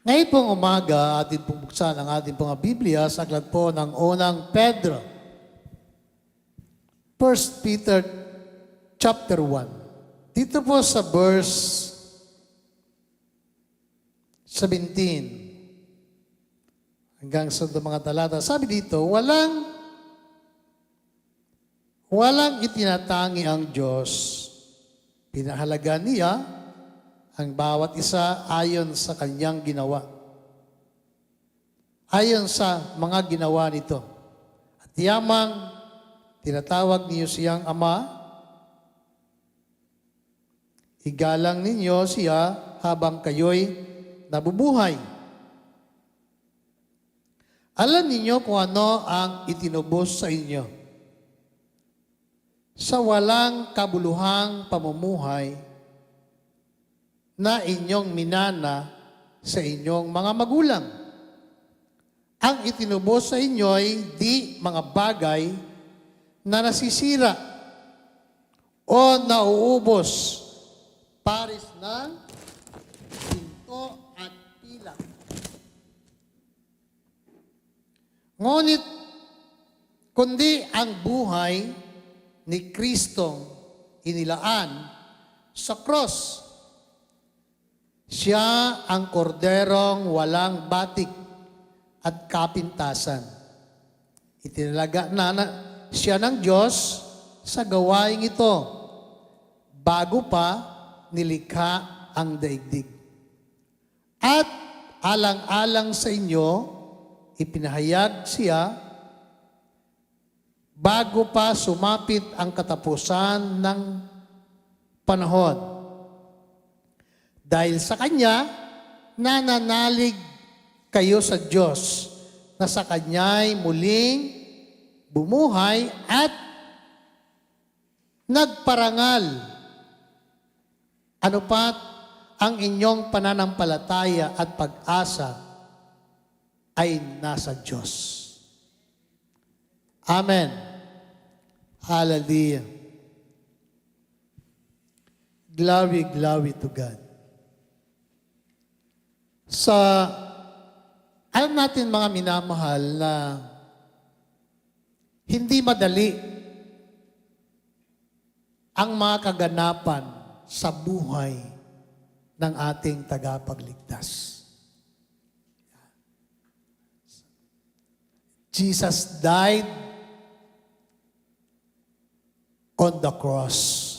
Ngayon pong umaga, atin pong buksan ang ating pong Biblia sa aklat po ng unang Pedro. 1 Peter chapter 1. Dito po sa verse 17 hanggang sa mga talata. Sabi dito, walang itinatangi ang Diyos. Pinahalaga niya ang bawat isa ayon sa kanyang ginawa. Ayon sa mga ginawa nito. At yamang tinatawag niyo siyang Ama, igalang ninyo siya habang kayo'y nabubuhay. Alam ninyo kung ano ang itinubos sa inyo. Sa walang kabuluhang pamumuhay na inyong minana sa inyong mga magulang. Ang itinubos sa inyo ay di mga bagay na nasisira o nauubos paris ng pinto at pilak. Ngunit, kundi ang buhay ni Kristong inilaan sa cross. Siya ang korderong walang batik at kapintasan. Itinalaga na siya ng Diyos sa gawaing ito bago pa nilikha ang daigdig. At alang-alang sa inyo, ipinahayag siya bago pa sumapit ang katapusan ng panahon. Dahil sa Kanya, nananalig kayo sa Diyos na sa Kanya'y muling bumuhay at nagparangal. Ano pat ang inyong pananampalataya at pag-asa ay nasa Diyos. Amen. Hallelujah. Glory, glory to God. Alam natin mga minamahal na hindi madali ang mga kaganapan sa buhay ng ating tagapagligtas. Jesus died on the cross.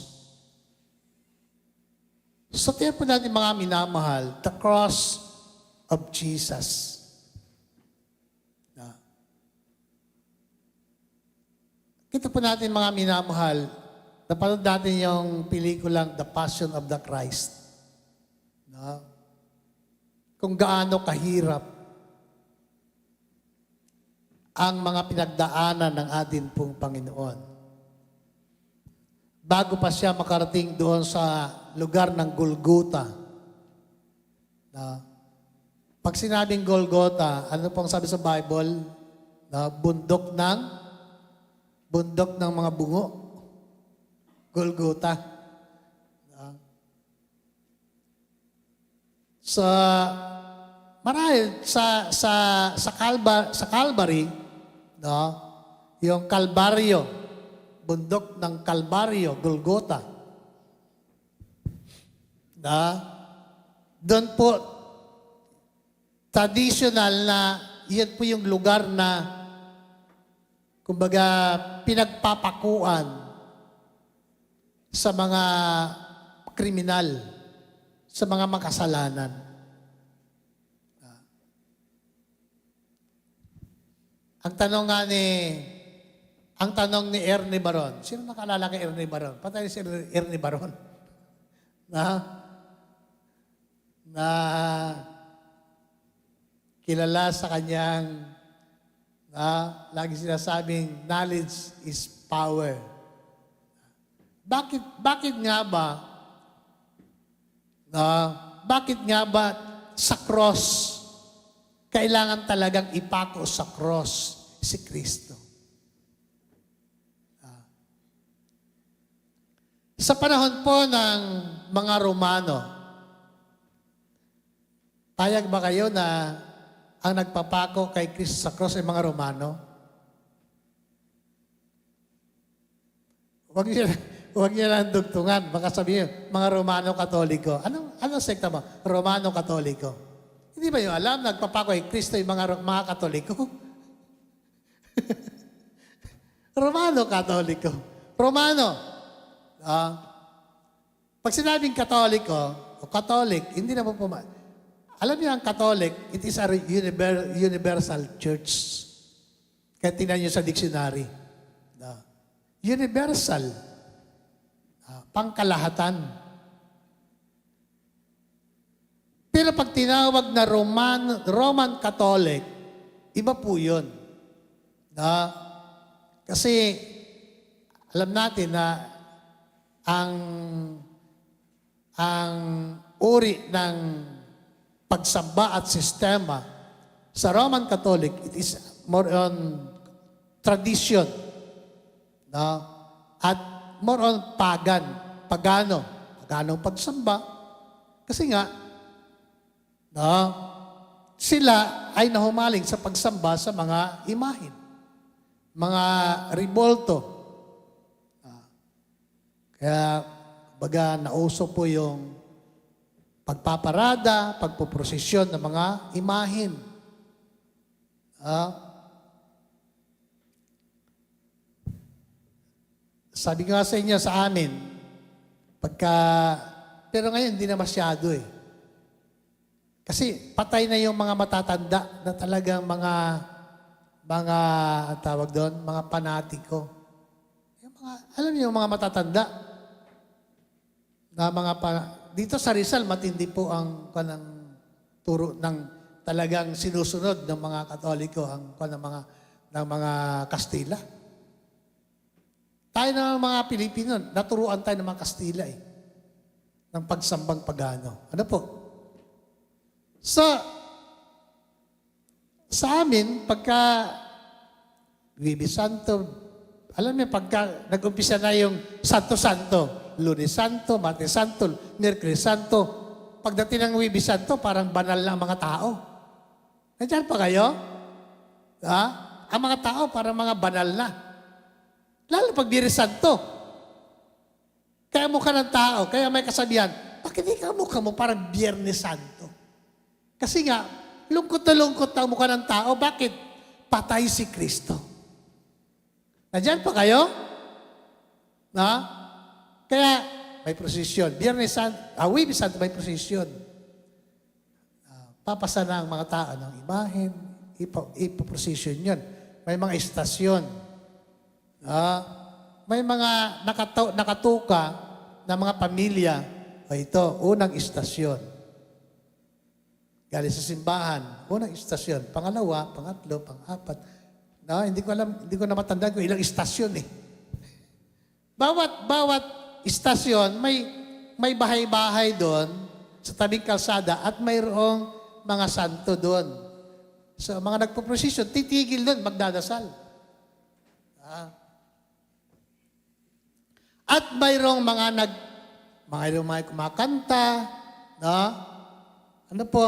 So, tiyan po natin mga minamahal, the cross of Jesus. Kita po natin mga minamahal, napanood natin yung pelikulang The Passion of the Christ. Kung gaano kahirap ang mga pinagdaanan ng ating pong Panginoon. Bago pa siya makarating doon sa lugar ng Golgotha. Pag sinabing Golgotha, ano pong sabi sa Bible? Bundok ng mga bungo. Golgotha. Marahil sa Calvary, yung Kalbaryo, bundok ng Kalbaryo, Golgotha. Doon po, traditional na, yan po yung lugar na, kumbaga, pinagpapakuan sa mga kriminal, sa mga makasalanan. Ang tanong ni Ernie Baron, sino nakalala kay Ernie Baron? Patay si Ernie Baron. Na kilala sa kanyang lagi sinasabing knowledge is power. Bakit nga ba sa cross kailangan talagang ipako sa cross si Kristo? Sa panahon po ng mga Romano, Payag ba kayo na ang nagpapako kay Kristo sa cross ay mga Romano? Huwag niyo lang dugtungan. Baka sabihin, mga Romano Katoliko. Anong sekta mo? Romano Katoliko. Hindi ba yung alam, nagpapako kay Kristo yung mga Katoliko? Romano Katoliko. Romano. Pag sinabing Katoliko o Catholic, hindi na po alam niyo ang Catholic, it is a universal church. Kaya tingnan niyo sa dictionary. Universal. Pangkalahatan. Pero pag tinawag na Roman Catholic, iba po yun. Kasi alam natin na ang uri ng pagsamba at sistema sa Roman Catholic, it is more on tradition. At more on paganong pagsamba. Kasi nga, sila ay nahumaling sa pagsamba sa mga imahin, mga ribolto. Kaya, baga, nauso po yung pagpaparada, pagpuprosesyon ng mga imahin. Sabi nga sa inyo, sa amin, pero ngayon hindi na masyado eh. Kasi patay na yung mga matatanda na talagang mga tawag doon, mga panatiko. Alam niyo yung mga matatanda na dito sa Rizal, matindi po ang turo ng talagang sinusunod ng mga Katoliko, ng mga Kastila. Tayo ng mga Pilipino, naturuan tayo ng mga Kastila ng pagsambang pagano. Ano po? Sa amin, pagka Lunes Santo, alam niyo, pagka nag-umpisa na yung Santo-Santo, Lunes Santo, Martes Santo, Miyerkules Santo, pagdating ng Huwebes Santo, parang banal na ang mga tao. Nandiyan pa kayo? Ang mga tao, parang mga banal na. Lalo pag Biyernes Santo. Kaya mukha ng tao, kaya may kasabihan, bakit di ka mukha mo parang Biyernes Santo? Kasi nga, lungkot na lungkot ang mukha ng tao. Bakit? Patay si Kristo. Nandiyan pa kayo? Kaya may prosesyon. Biyernes Santo, Huwebes Santo may prosesyon. Papasa na ang mga tao ng imahen, ipoprosesyon yun. May mga istasyon. May mga nakatuka na mga pamilya. Ito, unang istasyon. Galing sa simbahan, unang istasyon. Pangalawa, pangatlo, pang-apat. Hindi ko na matandaan kung ilang istasyon eh. Bawat istasyon, may bahay-bahay doon sa tabing kalsada at mayroong mga santo doon. So, mga nagpo-prosesyon, titigil doon, magdadasal. At mayroong mga kumakanta, ano po,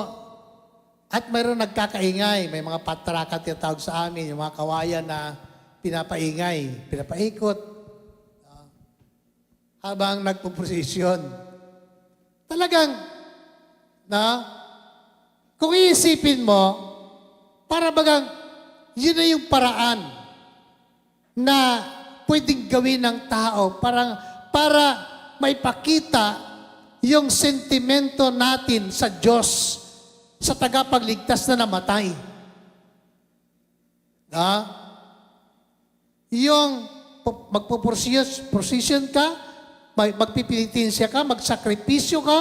at mayroong nagkakaingay, may mga patraka tinatawag sa amin, yung mga kawayan na pinapaingay, pinapaikot, habang nagpo-prosesyon. Talagang, kung iisipin mo, para bagang, yun na yung paraan na pwedeng gawin ng tao para maipakita yung sentimento natin sa Diyos, sa tagapagligtas na namatay. Yung magpo-procession ka, magpipilitensya ka, magsakripisyo ka,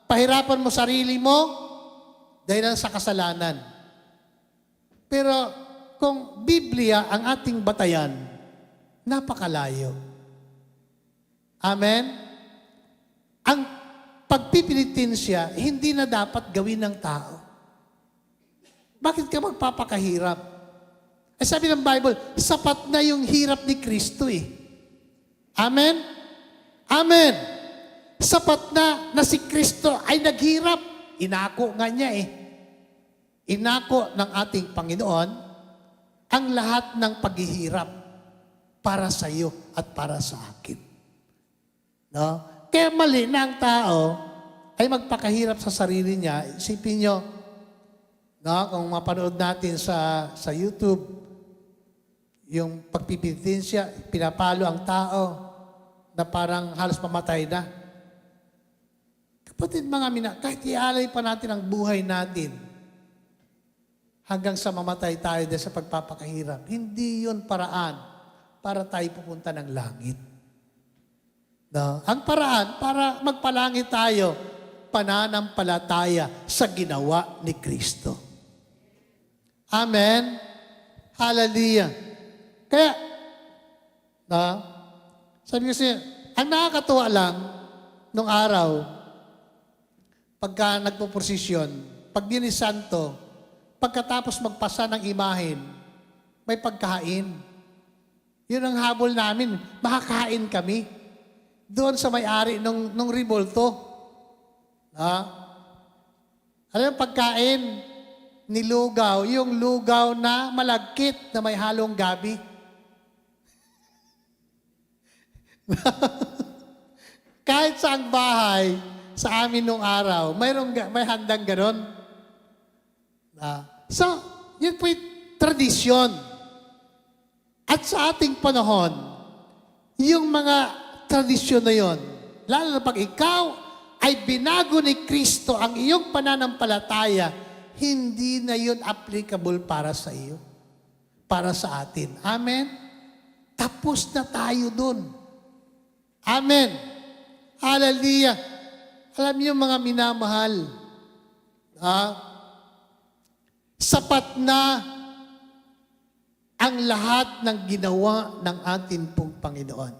pahirapan mo sarili mo dahil sa kasalanan. Pero kung Biblia ang ating batayan, napakalayo. Amen? Ang pagpipilitensya, hindi na dapat gawin ng tao. Bakit ka magpapakahirap? Sabi ng Bible, sapat na yung hirap ni Kristo eh. Amen? Amen. Sapat na si Kristo ay naghirap. Inako nga niya eh. Inako ng ating Panginoon ang lahat ng paghihirap para sa iyo at para sa akin. No? Kaya mali na ang tao ay magpakahirap sa sarili niya. Isipin nyo, no? Kung mapanood natin sa YouTube, yung pagpipilitin siya, pinapalo ang tao na parang halos mamatay na. Kapatid mga kahit ialay pa natin ang buhay natin hanggang sa mamatay tayo dahil sa pagpapakahirap, hindi yun paraan para tayo pupunta ng langit. No? Ang paraan para magpalangit tayo, pananampalataya sa ginawa ni Kristo. Amen? Hallelujah. Kaya, sabi kasi, ang nakakatuwa lang nung araw, pagka nagpo-prosesyon, pag Biyernes Santo, pagkatapos magpasa ng imahen, may pagkain. Yun ang habol namin, makakain kami. Doon sa may-ari nung Ribolto. Alam yung pagkain, nilugaw, yung lugaw na malagkit na may halong gabi. Kahit sa ang bahay, sa amin nung araw, may handang ganon. So, yun po yung tradisyon. At sa ating panahon, yung mga tradisyon na yun, lalo na pag ikaw ay binago ni Kristo ang iyong pananampalataya, hindi na yun applicable para sa iyo, para sa atin. Amen? Tapos na tayo dun. Amen. Hallelujah. Alam niyo mga minamahal, sapat na ang lahat ng ginawa ng ating pong Panginoon.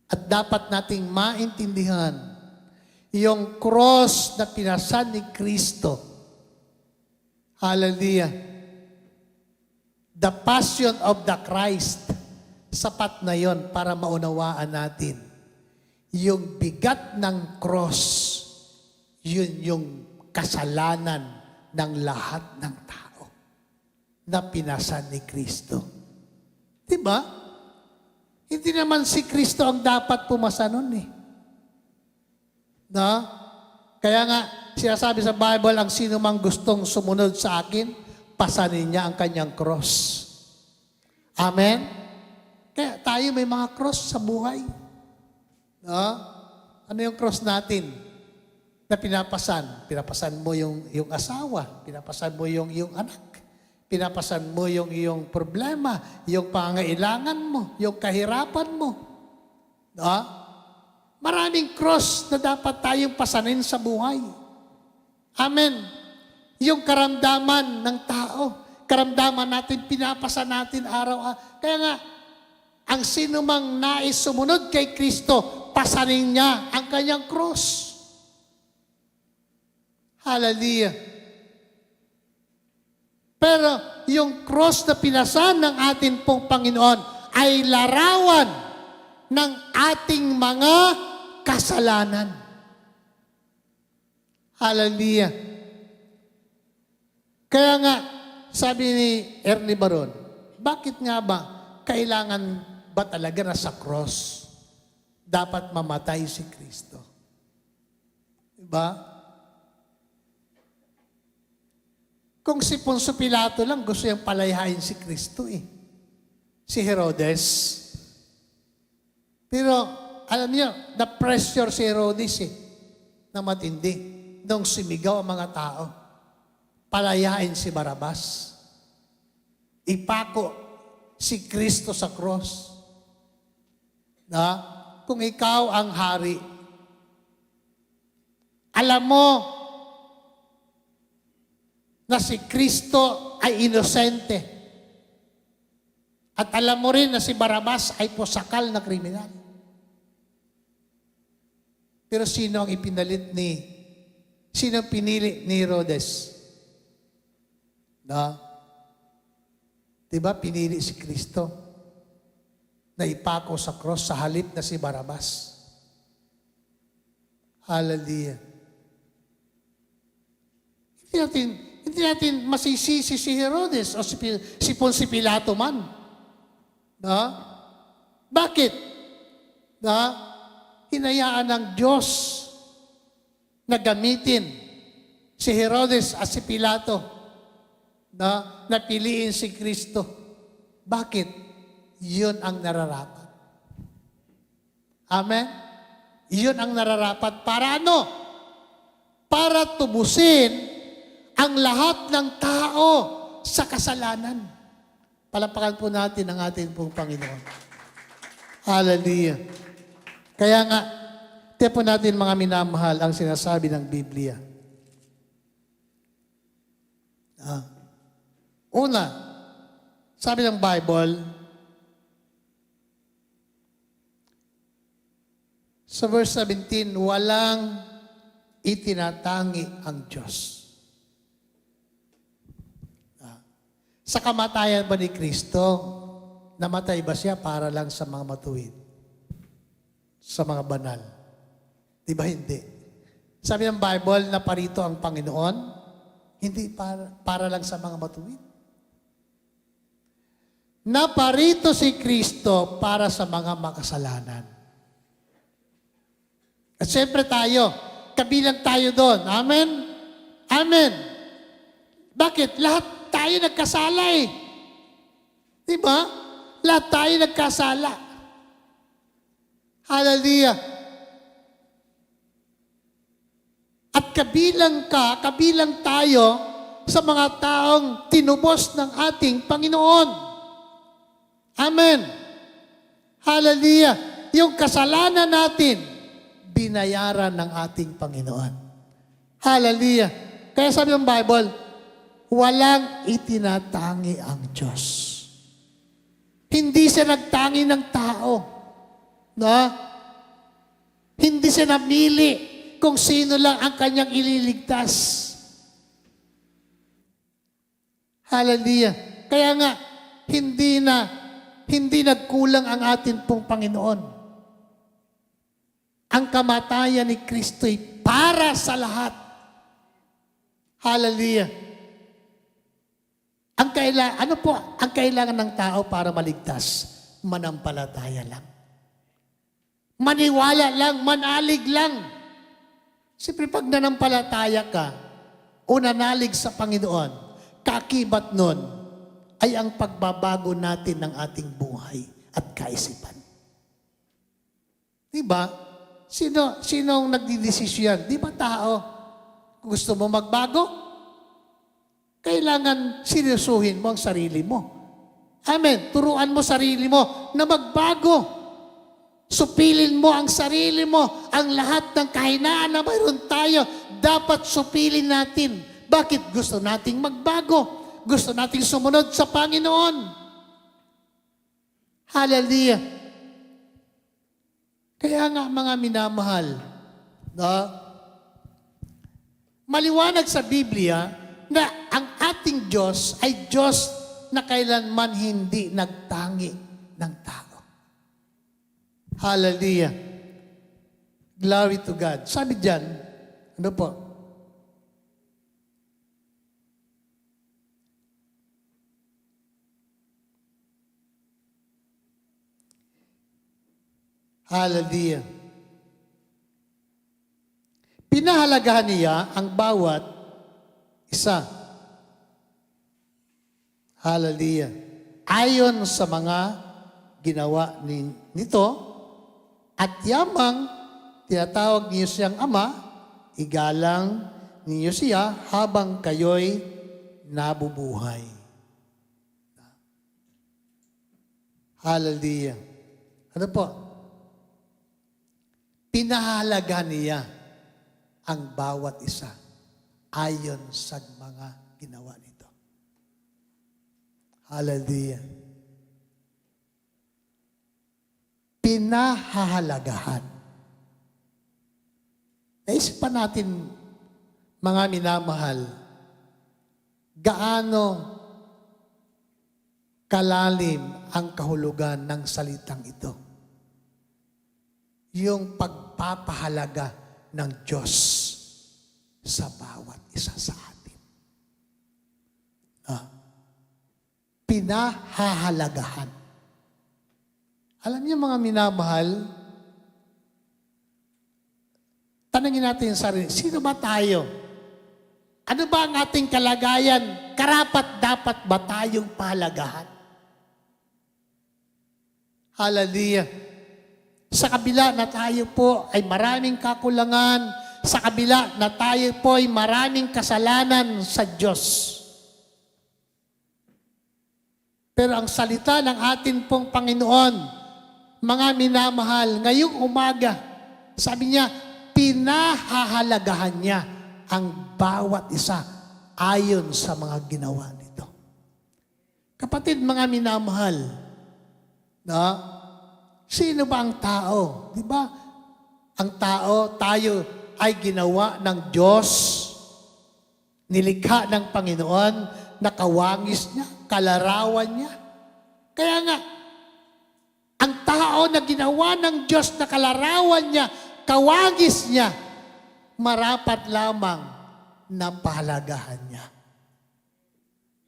At dapat nating maintindihan yung cross na pinasan ni Kristo. Hallelujah. The passion of the Christ. Sapat na yon para maunawaan natin. Yung bigat ng cross, yun yung kasalanan ng lahat ng tao na pinasan ni Kristo. Diba? Hindi naman si Kristo ang dapat pumasa nun eh. No? Kaya nga, sinasabi sa Bible, ang sino mang gustong sumunod sa akin, pasanin niya ang kanyang cross. Amen? Kaya tayo may mga cross sa buhay. No? Ano yung cross natin na pinapasan? Pinapasan mo yung asawa, pinapasan mo yung anak, pinapasan mo yung iyong problema, yung pangailangan mo, yung kahirapan mo. No? Maraming cross na dapat tayong pasanin sa buhay. Amen. Yung karamdaman ng tao, karamdaman natin, pinapasan natin araw-araw. Kaya nga, ang sino mang nais sumunod kay Kristo, pasanin niya ang kanyang cross. Hallelujah. Pero yung cross na pinasan ng ating pong Panginoon ay larawan ng ating mga kasalanan. Hallelujah. Kaya nga, sabi ni Ernie Baron, bakit nga ba kailangan ba talaga na sa cross dapat mamatay si Kristo? Diba? Kung si Poncio Pilato lang, gusto niyang palayain si Kristo eh. Si Herodes. Pero, alam niyo, na-pressure si Herodes eh, na matindi. Nung sumigaw ang mga tao, palayain si Barabas. Ipako si Kristo sa cross. Na, kung ikaw ang hari, alam mo na si Kristo ay inosente. At alam mo rin na si Barabas ay posakal na kriminal. Pero sino ang sino ang pinili ni Herodes? Diba pinili si Kristo na ipako sa cross sa halip na si Barabas. Hallelujah. Hindi natin masisisi si Herodes o si Ponce Pilato man. No? Bakit? No? Hinayaan ng Diyos na gamitin si Herodes at si Pilato na napiliin si Kristo. Bakit? Yun ang nararapat. Amen? Yun ang nararapat. Para ano? Para tubusin ang lahat ng tao sa kasalanan. Palapakan po natin ang ating pong Panginoon. Hallelujah. Kaya nga, tiyan po natin mga minamahal ang sinasabi ng Biblia. Una, sabi ng Bible, sa verse 17, walang itinatangi ang Diyos. Sa kamatayan ba ni Kristo, namatay ba siya para lang sa mga matuwid? Sa mga banal? Di ba hindi? Sabi ng Bible na parito ang Panginoon, hindi para lang sa mga matuwid. Naparito si Kristo para sa mga makasalanan. At siyempre tayo, kabilang tayo doon. Amen? Amen. Bakit? Lahat tayo nagkasala eh. Diba? Lahat tayo nagkasala. Hallelujah. At kabilang tayo sa mga taong tinubos ng ating Panginoon. Amen. Hallelujah. Yung kasalanan natin, binayaran ng ating Panginoon. Hallelujah. Kaya sabi ng Bible, walang itinatangi ang Diyos. Hindi siya nagtangi ng tao. No? Hindi siya namili kung sino lang ang kanyang ililigtas. Hallelujah. Kaya nga, hindi nagkulang ang ating pong Panginoon. Ang kamatayan ni Kristo'y para sa lahat. Hallelujah. Ano po ang kailangan ng tao para maligtas? Manampalataya lang. Maniwala lang, manalig lang. Siyempre pag nanampalataya ka o nanalig sa Panginoon, kakibat nun ay ang pagbabago natin ng ating buhay at kaisipan. Diba? Sinong nagdidesisyon? Di ba tao? Gusto mo magbago? Kailangan seryosuhin mo ang sarili mo. Amen. Turuan mo sarili mo na magbago. Supilin mo ang sarili mo. Ang lahat ng kahinaan na mayroon tayo, dapat supilin natin. Bakit? Gusto nating magbago. Gusto nating sumunod sa Panginoon. Hallelujah. Kaya nga mga minamahal, no? Maliwanag sa Biblia na ang ating Diyos ay Diyos na kailanman hindi nagtangi ng tao. Hallelujah. Glory to God. Sabi diyan, ano po? Hallelujah. Pinahalagahan niya ang bawat isa. Hallelujah. Ayon sa mga ginawa nito, at yamang tinatawag niyo siyang Ama, igalang ninyo siya habang kayo'y nabubuhay. Hallelujah. Ano po? Pinahalagahan niya ang bawat isa ayon sa mga ginawa nito. Hallelujah. Pinahahalagahan. Naisipan natin, mga minamahal, gaano kalalim ang kahulugan ng salitang ito. Yung pagpapahalaga ng Diyos sa bawat isa sa atin. Pinahahalagahan. Alam niyo mga minamahal, tanungin natin yung sarili, sino ba tayo? Ano ba ang ating kalagayan? Karapat dapat ba tayong pahalagahan? Hallelujah. Sa kabila na tayo po ay maraming kakulangan, sa kabila na tayo po ay maraming kasalanan sa Diyos. Pero ang salita ng atin pong Panginoon, mga minamahal, ngayong umaga, sabi niya, pinahahalagahan niya ang bawat isa ayon sa mga ginawa nito. Kapatid, mga minamahal, sino ba ang tao? Di ba? Ang tao, tayo ay ginawa ng Diyos, nilikha ng Panginoon, nakawangis niya, kalarawan niya. Kaya nga, ang tao na ginawa ng Diyos na kalarawan niya, kawangis niya, marapat lamang na pahalagahan niya.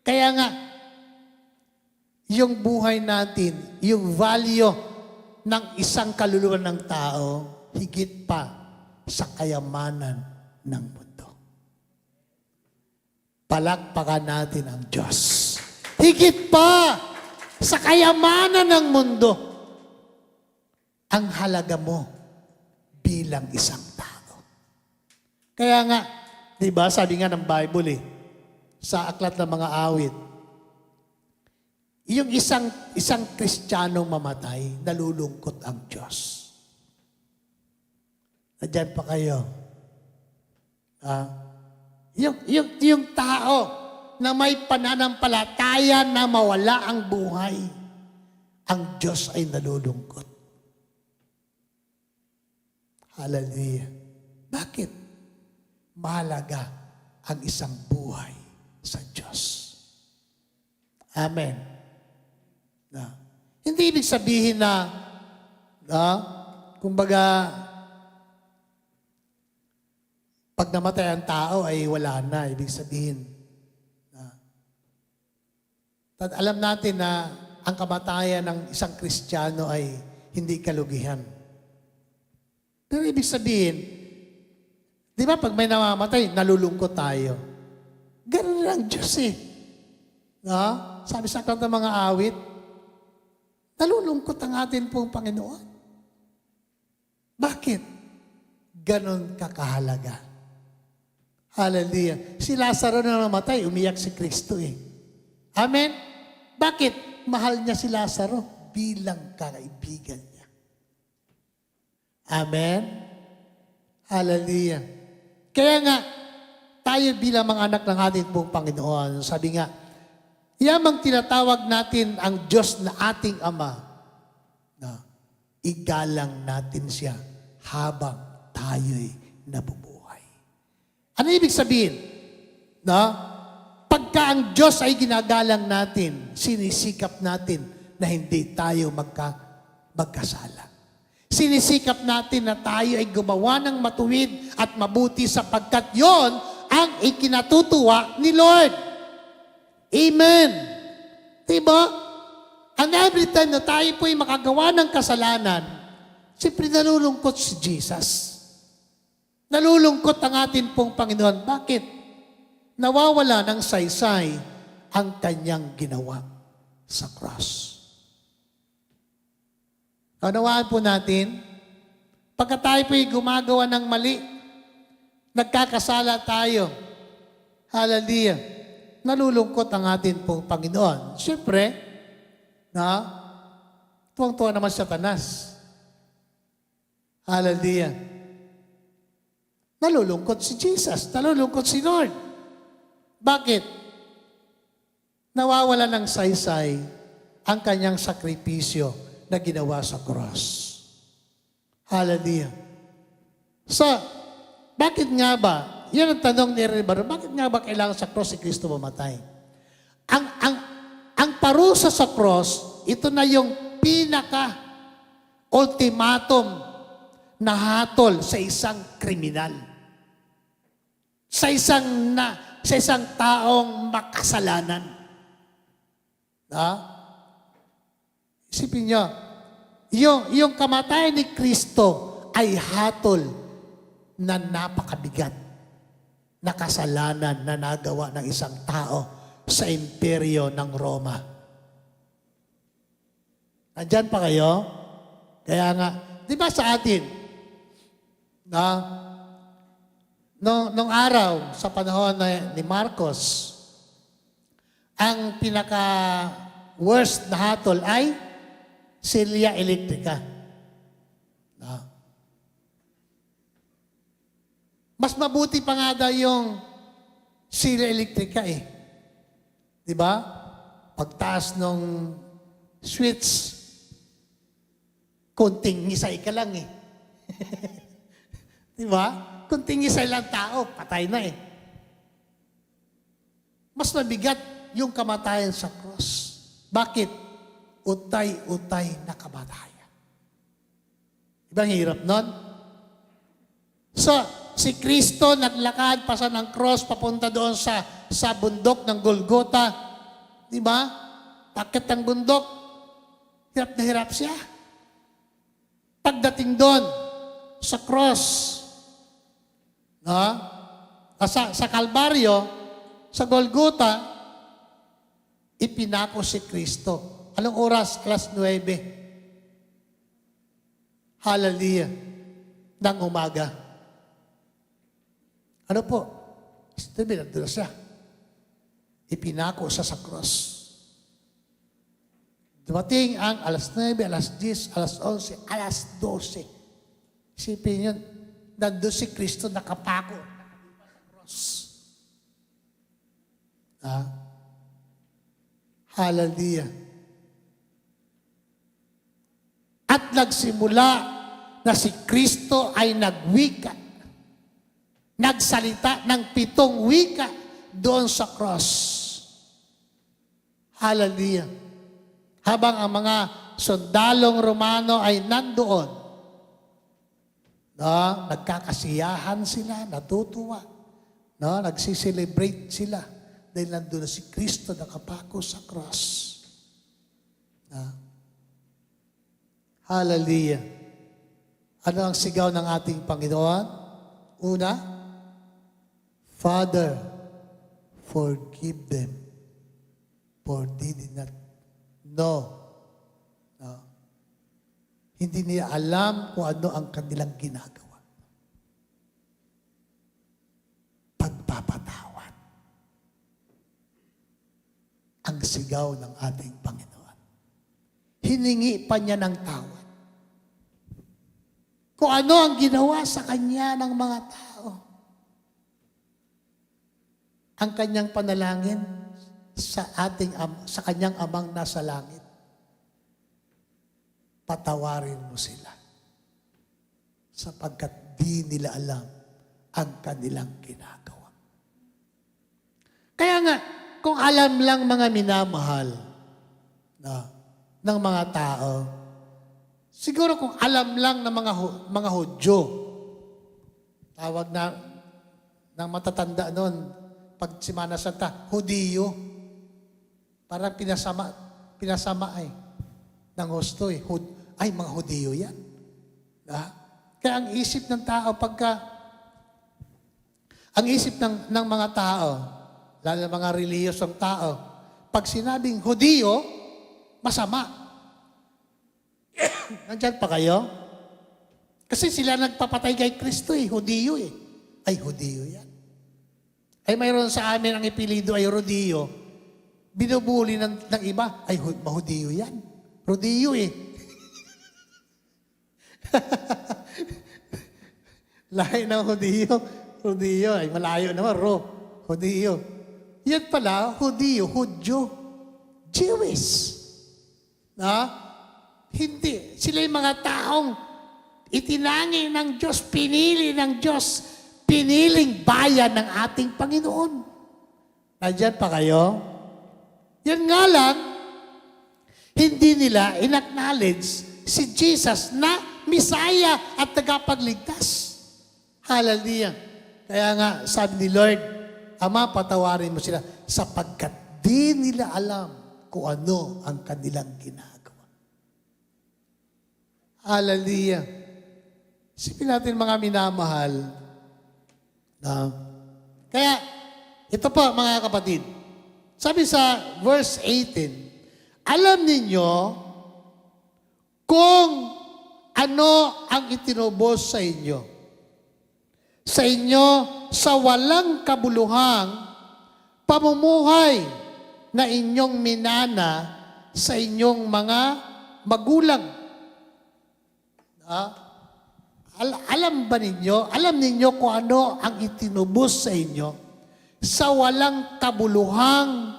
Kaya nga, yung buhay natin, yung value ng isang kaluluwa ng tao, higit pa sa kayamanan ng mundo. Palakpakan natin ang Diyos. Higit pa sa kayamanan ng mundo, ang halaga mo bilang isang tao. Kaya nga, di ba, sabi nga ng Bible sa aklat ng mga awit, yung isang Kristiyanong mamatay, nalulungkot ang Diyos. Nandiyan pa kayo. Yung tao na may pananampalataya na mawala ang buhay, ang Diyos ay nalulungkot. Hallelujah. Bakit? Mahalaga ang isang buhay sa Diyos. Amen. Hindi ibig sabihin na, kumbaga, pag namatay ang tao ay wala na. Ibig sabihin, alam natin na ang kamatayan ng isang Kristiyano ay hindi kalugihan. Pero ibig sabihin, di ba pag may namamatay, nalulungkot tayo. Ganun lang Diyos Sabi sa aklat ng mga awit, nalulungkot ang atin pong Panginoon. Bakit? Ganon kakahalaga. Hallelujah. Si Lazaro na namatay, umiyak si Kristo Amen? Bakit? Mahal niya si Lazaro bilang kaibigan niya. Amen? Hallelujah. Kaya nga, tayo bilang mga anak ng ating pong Panginoon, sabi nga, yamang tinatawag natin ang Diyos na ating Ama, na igalang natin siya habang tayo'y nabubuhay. Ano ibig sabihin? Pagka ang Diyos ay ginagalang natin, sinisikap natin na hindi tayo magkasala. Sinisikap natin na tayo ay gumawa ng matuwid at mabuti sapagkat yon ang ikinatutuwa ni Lord. Amen. Diba? And every time na tayo po ay makagawa ng kasalanan, siyempre nalulungkot si Jesus. Nalulungkot ang atin pong Panginoon. Bakit? Nawawala ng saysay ang kanyang ginawa sa cross. Kaunawaan po natin, pagka tayo po ay gumagawa ng mali, nagkakasala tayo, hallelujah, nalulungkot ang atin pong Panginoon. Siyempre, tuwang-tuwa naman Satanas. Hallelujah. Nalulungkot si Jesus, nalulungkot si Lord. Bakit? Nawawala ng saysay ang kanyang sakripisyo na ginawa sa cross. Hallelujah. So, bakit nga ba? Yan ang tanong ni Ribaro, bakit nga ba kailangan sa cross si Kristo mamatay? Ang parusa sa cross, ito na yung pinaka-ultimatum nahatol sa isang kriminal. Sa isang taong makasalanan. Isipin nyo, yung kamatayan ni Kristo ay hatol na napakabigat na kasalanan na nagawa ng isang tao sa imperyo ng Roma. Nandyan pa kayo? Kaya nga, di ba sa atin, nung araw, sa panahon ni Marcos, ang pinaka-worst na hatol ay silya elektrika. Mas mabuti pa nga daw yung silya elektrika eh. Di ba? Pagtaas ng switch, kunting ngisay ka lang eh. Di ba? Kunting ngisay lang tao, patay na eh. Mas mabigat yung kamatayan sa cross. Bakit? Utay-utay na kamatayan. Ibang hirap nun? So, si Kristo naglakad pa sa ng cross papunta doon sa bundok ng Golgota. Di ba? Takit ng bundok. Hirap na hirap siya. Pagdating doon sa cross, sa Kalbaryo, sa Golgota, ipinako si Kristo. Anong oras? 9:00. Hallelujah. Ng umaga. Ano po? Sabi, nandun na siya. Ipinako siya sa cross. Dumating ang 9:00, 10:00, 11:00, 12:00. Isipin yun, nandun si Kristo nakapako. Nakalipa sa cross. Hallelujah. At nagsimula na si Kristo ay nagwika. Nagsalita ng 7 wika doon sa cross. Hallelujah. Habang ang mga sundalong Romano ay nandoon, nagkakasiyahan sila, natutuwa, nagsiselebrate sila dahil nandoon na si Kristo nakapako sa cross. Hallelujah. Ano ang sigaw ng ating Panginoon? Una, Father, forgive them, for they did not know. Hindi nila alam kung ano ang kanilang ginagawa. Pagpapatawad. Ang sigaw ng ating Panginoon. Hiningi pa niya ng tawad. Kung ano ang ginawa sa kanya ng mga tao. Ang kanyang panalangin sa kanyang amang nasa langit. Patawarin mo sila. Sapagkat di nila alam ang kanilang ginagawa. Kaya nga, kung alam lang mga minamahal ng mga tao, siguro kung alam lang ng mga Hudyo, tawag na ng matatanda noon, pag Semana Santa, Hudiyo. Parang pinasama ng husto eh. Ay, mga Hudiyo yan. Kaya ang isip ng tao, ang isip ng mga tao, lalo ng mga reliyosong tao, pag sinabing Hudiyo, masama. Nandyan pa kayo? Kasi sila nagpapatay kay Kristo eh, Hudiyo eh. Ay, Hudiyo yan. Ay, mayroon sa amin ang ipilido ay Rodio. Binubuli ng iba, ay, Mahudiyo yan. Rodio eh. Lahi ng Hudiyo, ay malayo naman, Hudiyo. Yan pala, Hudiyo, Hudyo, Jewish. Hindi. Sila yung mga taong itinangi ng Diyos, pinili ng Diyos, piniling bayan ng ating Panginoon. Nandiyan pa kayo? Yan nga lang, hindi nila in-acknowledge si Jesus na Misaya at tagapagligtas. Hallelujah. Kaya nga, sabi ni Lord, Ama, patawarin mo sila sapagkat di nila alam kung ano ang kanilang ginagawa. Hallelujah. Isipin natin mga minamahal. Kaya, ito po mga kapatid. Sabi sa verse 18, alam ninyo kung ano ang itinubos sa inyo. Sa inyo, sa walang kabuluhang pamumuhay na inyong minana sa inyong mga magulang. Alam ba ninyo? Alam ninyo kung ano ang itinubos sa inyo sa walang kabuluhang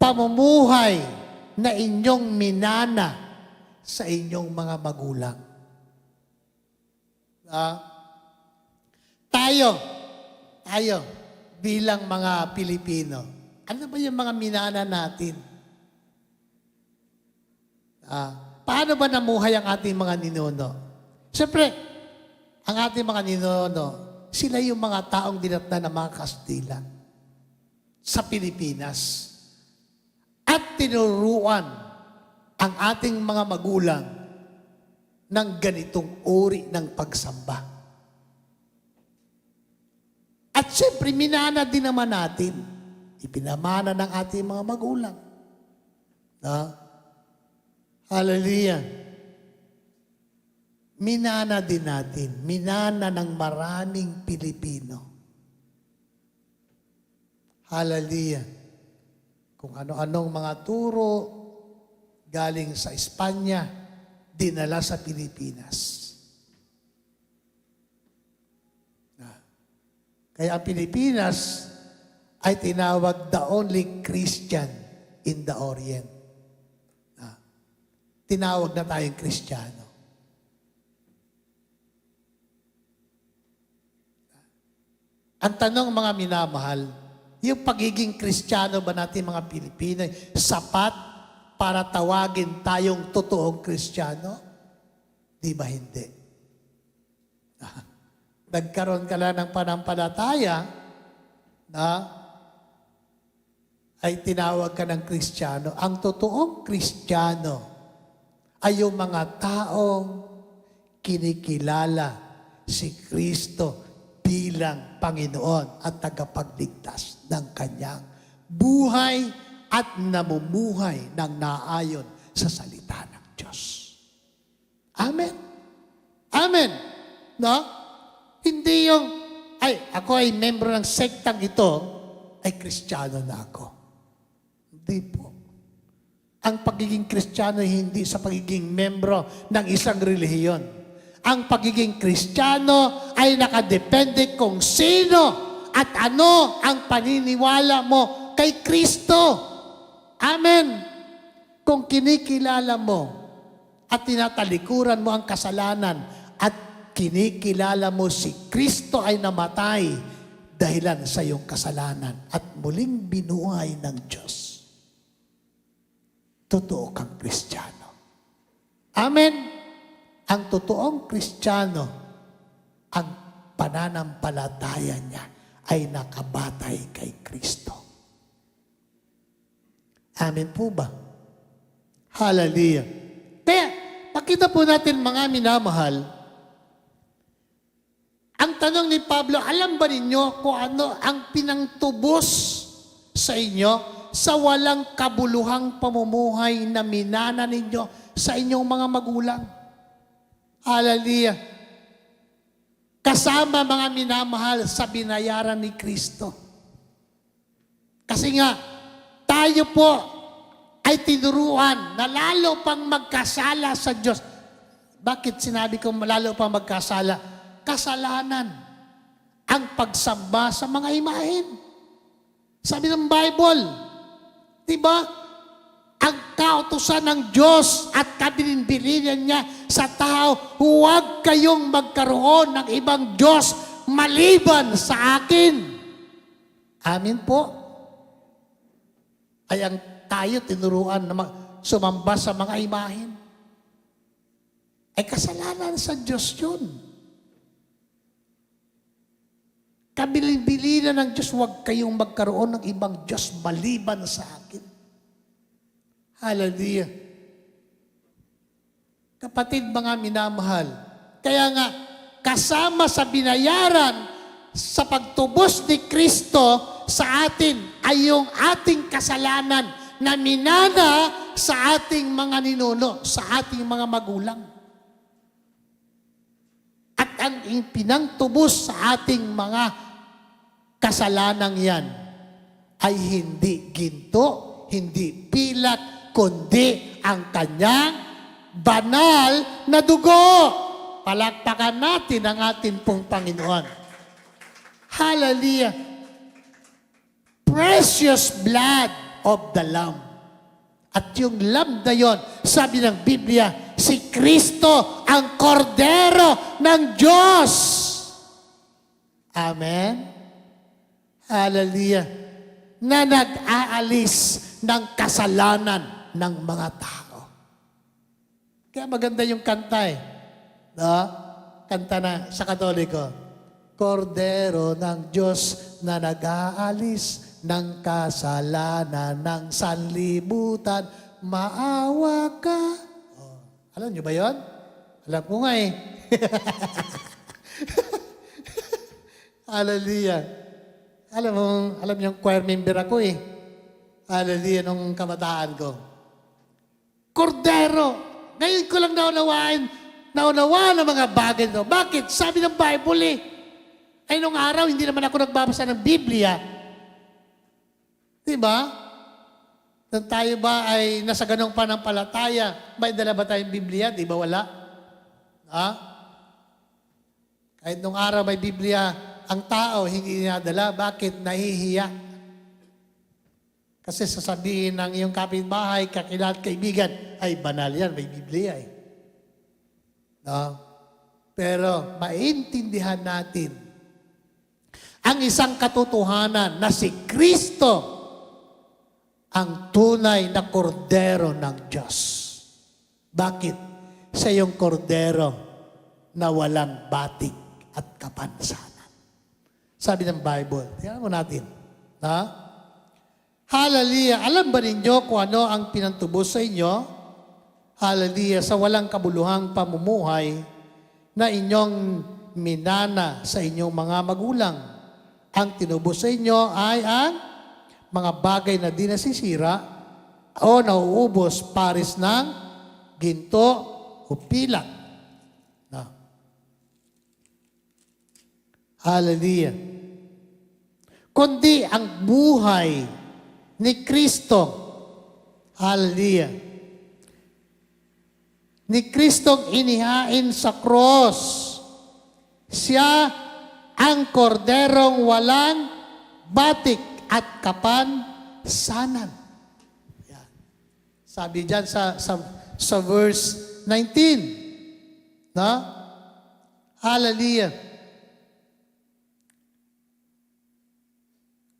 pamumuhay na inyong minana sa inyong mga magulang. Tayo, bilang mga Pilipino, ano ba yung mga minana natin? Paano ba namuhay ang ating mga ninuno? Siyempre, ang ating mga ninuno, sila yung mga taong dinatnan ng mga Kastila sa Pilipinas. At tinuruan ang ating mga magulang ng ganitong uri ng pagsamba. At siyempre, minana din naman natin. Ipinamana ng ating mga magulang. Hallelujah. Minana din natin. Minana ng maraming Pilipino. Hallelujah. Kung ano-anong mga turo galing sa Espanya, dinala sa Pilipinas. Kaya ang Pilipinas ay tinawag the only Christian in the Orient. Tinawag na tayong Kristiyano. Ang tanong mga minamahal, yung pagiging Kristiyano ba natin mga Pilipino, sapat para tawagin tayong totoong Kristiyano? Di ba hindi? Nagkaroon ka lang ng panampalataya na ay tinawag ka ng Kristiyano. Ang totoong Kristiyano ay yung mga taong kinikilala si Kristo bilang Panginoon at tagapagligtas ng kanyang buhay at namumuhay ng naayon sa salita ng Diyos. Amen. Amen. No? Hindi yung, ako ay membro ng sektang ito, ay Kristiyano na ako. Hindi po. Ang pagiging Kristiyano hindi sa pagiging membro ng isang relihiyon. Ang pagiging Kristiyano ay nakadepende kung sino at ano ang paniniwala mo kay Kristo. Amen. Kung kinikilala mo at tinatalikuran mo ang kasalanan at kinikilala mo si Kristo ay namatay dahilan sa iyong kasalanan at muling binuhay ng Diyos. Totoo kang Kristiyano. Amen. Ang totoong Kristiyano, ang pananampalataya niya ay nakabatay kay Kristo. Amen po ba? Hallelujah. Kaya, pakita po natin mga minamahal, ang tanong ni Pablo, alam ba ninyo kung ano ang pinangtubos sa inyo sa walang kabuluhang pamumuhay na minana ninyo sa inyong mga magulang? Hallelujah. Kasama mga minamahal sa binayaran ni Kristo. Kasi nga, tayo po ay tinuruan na lalo pang magkasala sa Diyos. Bakit sinabi ko lalo pang magkasala? Kasalanan ang pagsamba sa mga imahen. Sabi ng Bible, di ba? Ang kautusan ng Diyos at kabilin-bilinan niya sa tao, huwag kayong magkaroon ng ibang Diyos maliban sa akin. Amin po. Ay ang tayo tinuruan na sumamba sa mga imahen. ay kasalanan sa Diyos yun. Kabilin-bilinan ng Diyos, huwag kayong magkaroon ng ibang Diyos maliban sa akin. Hallelujah. Kapatid, mga minamahal, kaya nga, kasama sa binayaran sa pagtubos ni Kristo sa atin ay yung ating kasalanan na minana sa ating mga ninuno, sa ating mga magulang. At ang pinangtubos sa ating mga kasalanang yan ay hindi ginto, hindi pilat, kundi ang kanyang banal na dugo. Palakpakan natin ang ating pong Panginoon. Hallelujah. Precious blood of the Lamb. At yung Lamb na yon, sabi ng Biblia, si Kristo ang kordero ng Diyos. Amen? Hallelujah. Na nag-aalis ng kasalanan ng mga tao. Kaya maganda yung kanta eh. No? Kanta na sa Katoliko. Kordero ng Diyos na nag-aalis ng kasalanan ng sanlibutan, maawa ka. Oh, alam nyo ba yun? Alam ko nga eh. Hallelujah. Alam yung choir member ako eh. Hallelujah, nung kabataan ko. Kordero. Ngayon ko lang naunawaan ang mga bagay ito. Bakit? Sabi ng Bible eh. Ay, nung araw, hindi naman ako nagbabasa ng Biblia. Diba? Nung tayo ba ay nasa ganong panampalataya, may dala ba tayong Biblia? Di ba wala? Ha? Kahit nung araw may Biblia, ang tao hindi niya dala. Bakit? Nahihiya. Kasi sasabihin ng iyong kapitbahay, kakilala, kaibigan, ay banal yan, may Biblia eh. No? Pero maintindihan natin ang isang katotohanan na si Kristo ang tunay na kordero ng Diyos. Bakit? Siya yung kordero na walang batik at kapansanan. Sabi ng Bible. Tingnan mo natin. Ha? Hallelujah. Alam ba ninyo kung ano ang pinantubos sa inyo? Hallelujah. Sa walang kabuluhang pamumuhay na inyong minana sa inyong mga magulang. Ang tinubos sa inyo ay ang mga bagay na di nasisira o nauubos paris ng ginto o pilat. Na. Hallelujah. Kundi ang buhay ni Kristo. Hallelujah. Ni Kristong inihain sa cross. Siya ang korderong walang batik at kapansanan. Yan. Sabi dyan sa verse 19. No? Hallelujah.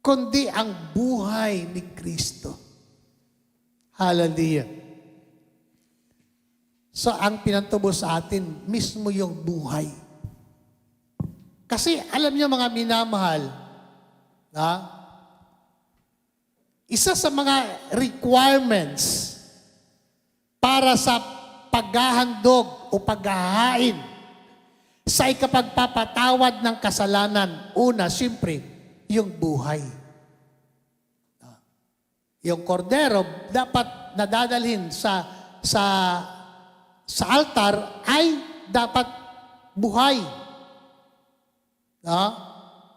Kundi ang buhay ni Kristo. Hallelujah. So, ang pinantubos sa atin, mismo yung buhay. Kasi, alam niyo mga minamahal, isa sa mga requirements para sa paghahandog o paghahain sa ikapagpapatawad ng kasalanan, una, siyempre, yung buhay. Yung kordero dapat nadadalhin sa altar ay dapat buhay.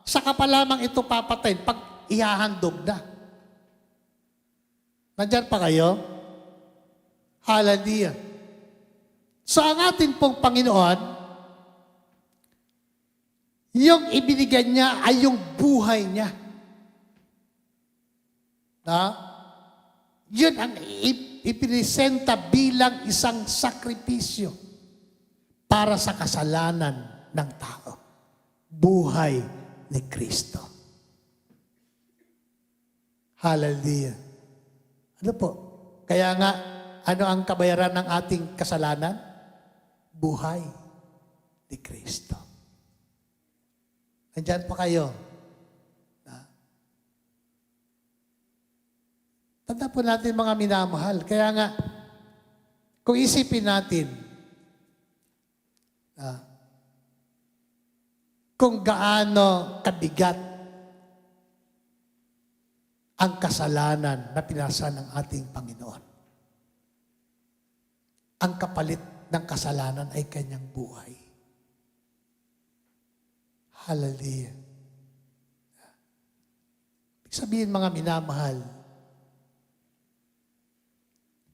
Saka pa lamang ito papatayin pag ihahandog na. Nandyan pa kayo? Hallelujah. So ang atin pong Panginoon, yung ibinigay niya ay yung buhay niya. Yun ang ipinisenta bilang isang sakripisyo para sa kasalanan ng tao. Buhay ni Kristo. Hallelujah. Ano po? Kaya nga, ano ang kabayaran ng ating kasalanan? buhay ni Kristo. Nandyan pa kayo. Tanda po natin mga minamahal. Kaya nga, kung isipin natin, kung gaano kabigat ang kasalanan na pinasa ng ating Panginoon. Ang kapalit ng kasalanan ay kanyang buhay. Hallelujah. Ibig sabihin mga minamahal,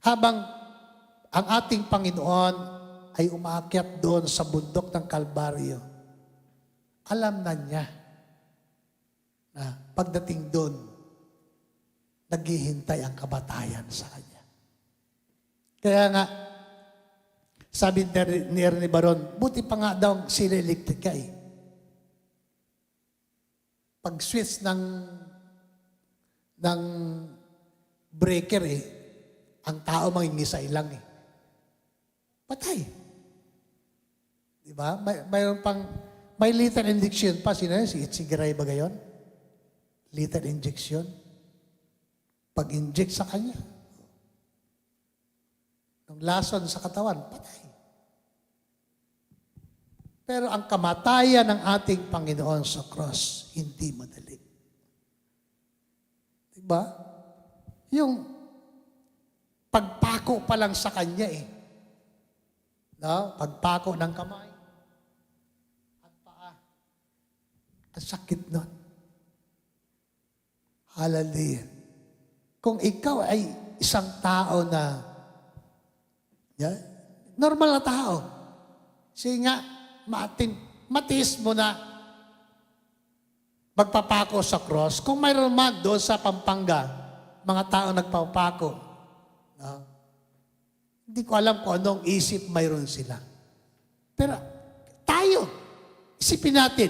habang ang ating Panginoon ay umaakyat doon sa bundok ng Kalbaryo, alam na niya na pagdating doon, naghihintay ang kamatayan sa kanya. Kaya nga, sabi ni Ernie Baron, buti pa nga daw sila elektrika eh. Pag-switch ng breaker eh, ang tao mangingisay lang eh. Patay. Diba? May lethal injection pa. Sino yun? Si Itzigaray ba gayon? Lethal injection. Pag-inject sa kanya. Nung lason sa katawan, patay. Pero ang kamatayan ng ating Panginoon sa cross, hindi madali. Diba? Yung pagpako pa lang sa kanya eh. No? Pagpako ng kamay at paa. Ang sakit nun. Hallelujah. Kung ikaw ay isang tao na normal na tao, sige nga, matiis mo na magpapako sa cross. Kung mayroon man doon sa Pampanga, mga tao nagpapako, hindi ko alam kung anong isip mayroon sila. Pero tayo, isipin natin.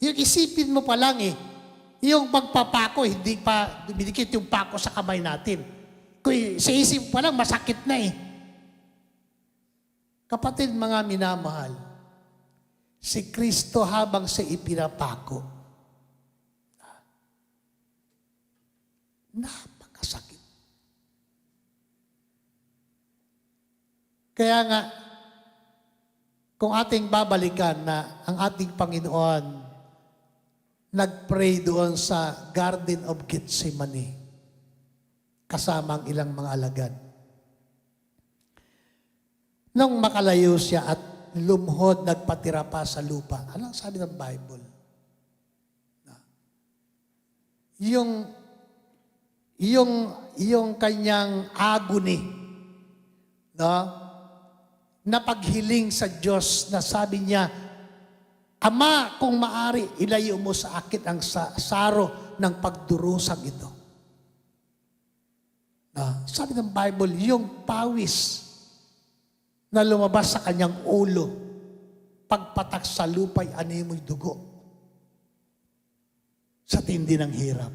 Yung isipin mo pa lang eh, yung magpapako, hindi pa dumidikit yung pako sa kamay natin. Kung sa isip pa lang, masakit na eh. Kapatid, mga minamahal, si Kristo habang siya ipinapako, napakasakit. Kaya nga, kung ating babalikan na ang ating Panginoon nag-pray doon sa Garden of Gethsemane kasama ang ilang mga alagad. Nung makalayo siya at lumhod, nagpatira pa sa lupa. Anong sabi ng Bible? Yung kanyang agony, no? Na paghiling sa Diyos na sabi niya, Ama, kung maari, ilayo mo sa akin ang saro ng pagdurusang ito. Sabi ng Bible, yung pawis na lumabas sa kanyang ulo, pagpatak sa lupa'y animoy dugo sa tindi ng hirap.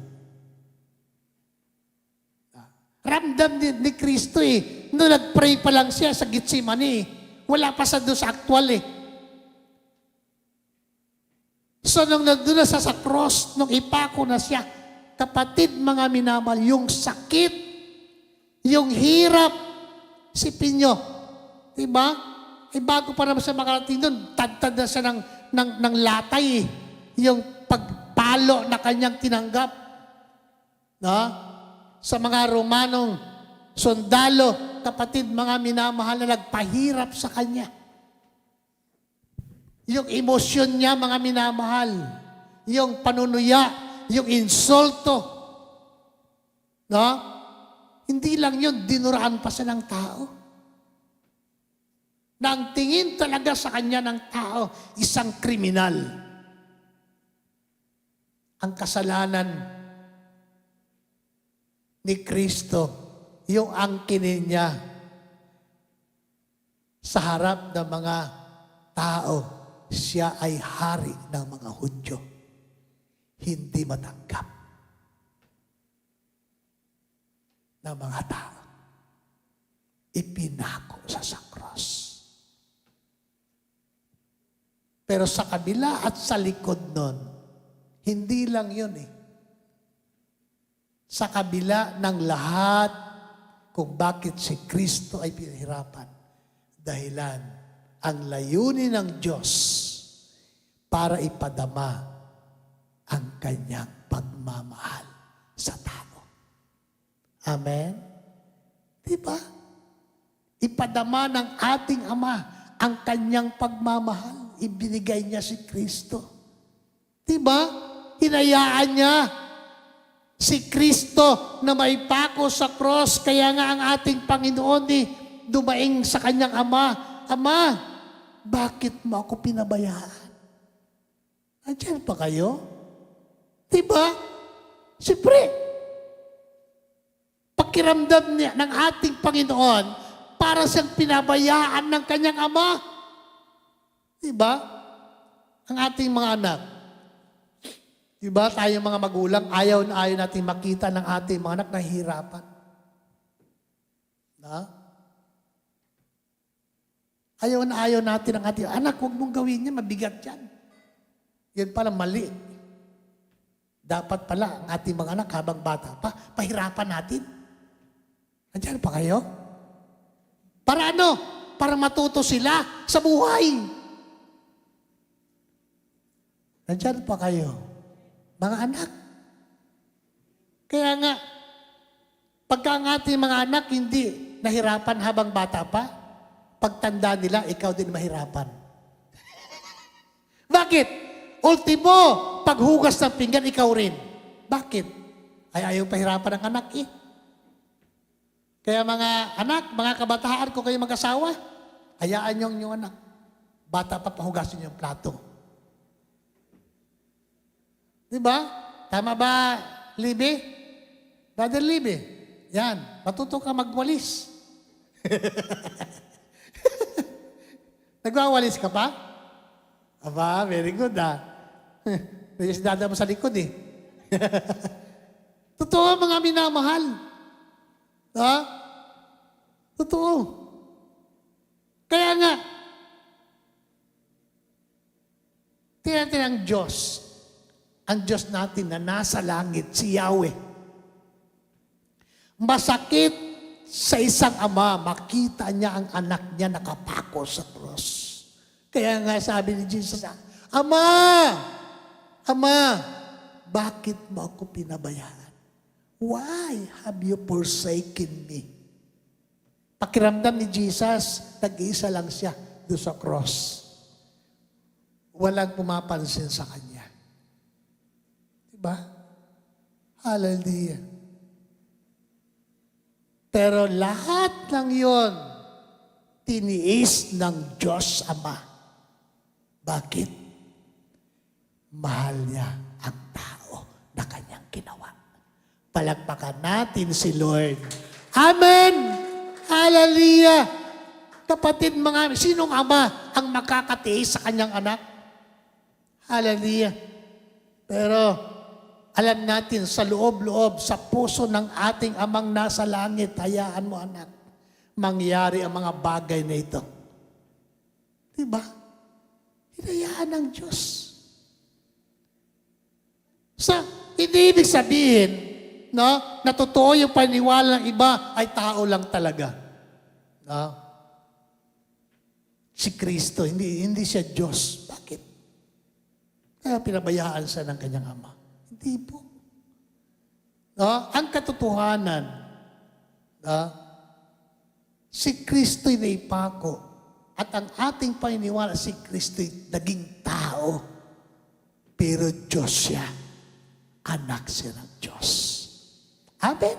Ramdam ni Kristo eh. Noong nag-pray pa lang siya sa Gethsemane eh. Wala pa sa doon sa actual eh. So nung nandun na sa cross, nung ipako na siya, kapatid mga minamahal, yung sakit, yung hirap, sipin nyo, diba? Eh bago pa naman siya makarating doon, tad-tad na siya ng latay eh. Yung pagpalo na kanyang tinanggap. No? Sa mga Romanong sundalo, kapatid mga minamahal na nagpahirap sa kanya. Yung emosyon niya, mga minamahal. Yung panunuya, yung insulto. No? Hindi lang yun, dinuraan pa siya ng tao. Na ang tingin talaga sa kanya ng tao, isang kriminal. Ang kasalanan ni Kristo, yung angkinin niya sa harap ng mga tao, siya ay hari ng mga Hudyo. Hindi matanggap ng mga tao. Ipinako sa cross. Pero sa kabila at sa likod nun, hindi lang yun eh. Sa kabila ng lahat kung bakit si Kristo ay pinahirapan. Dahilan, ang layunin ng Diyos para ipadama ang kanyang pagmamahal sa tao. Amen? Diba? Ipadama ng ating Ama ang kanyang pagmamahal. Ibinigay niya si Kristo. Diba? Hinayaan niya si Kristo na may pako sa cross. Kaya nga ang ating Panginoon dumaing sa kanyang Ama. Ama, bakit mo ako pinabayaan? Andiyan pa kayo? Diba? Siyempre, pakiramdam niya ng ating Panginoon para siyang pinabayaan ng kanyang Ama. Diba? Ang ating mga anak. Diba? Tayong mga magulang, ayaw na ayaw natin makita ng ating mga anak na hirapan. Na? Ayaw na ayaw natin ang ating anak, huwag mong gawin yan, mabigat yan. Yan pala mali. Dapat pala ang ating mga anak habang bata pa, pahirapan natin. Nandiyan pa kayo? Para ano? Para matuto sila sa buhay. Nandiyan pa kayo? Mga anak. Kaya nga, pagka ang ating mga anak hindi nahirapan habang bata pa, pagtanda nila, ikaw din mahirapan. Bakit? Ultimo, paghugas ng pinggan, ikaw rin. Bakit? Ay ayaw pahirapan ng anak eh. Kaya mga anak, mga kabataan ko kayo mag-asawa, hayaan yung inyong anak. Bata pa pahugasin yung plato. Diba? Tama ba, Libby? Brother Libby? Yan, matuto ka magwalis. Nagwawalis ka pa? Aba, very good May dada mo sa likod eh. Totoo mga minamahal. Ha? Totoo. Kaya nga, tingnan ang Diyos. Ang Diyos natin na nasa langit, si Yahweh. Masakit sa isang ama, makita niya ang anak niya nakapako sa cross. Kaya nga sabi ni Jesus, Ama! Ama! Bakit mo ako pinabayaan? Why have you forsaken me? Pakiramdam ni Jesus, nag-iisa lang siya doon sa cross. Walang pumapansin sa kanya. Diba? Hallelujah. Pero lahat ng yon tiniis ng Diyos Ama. Bakit? Mahal niya ang tao na kanyang ginawa. Palagpakan natin si Lord. Amen! Hallelujah! Kapatid mga, sinong ama ang makakatiis sa kanyang anak? Hallelujah! Pero, alam natin sa loob-loob, sa puso ng ating amang nasa langit, hayaan mo anak, mangyari ang mga bagay na ito. Diba? Hinayaan ng Diyos. Hindi ibig sabihin, no, na totoo yung paniwala ng iba ay tao lang talaga. No? Si Kristo, hindi siya Diyos. Bakit? Kaya pinabayaan siya ng kanyang ama. Hindi po. No? Ang katotohanan, no? Si Kristo'y naipako at ang ating paniniwala si Kristo'y naging tao. Pero Diyos siya. Anak siya ng Diyos. Amen?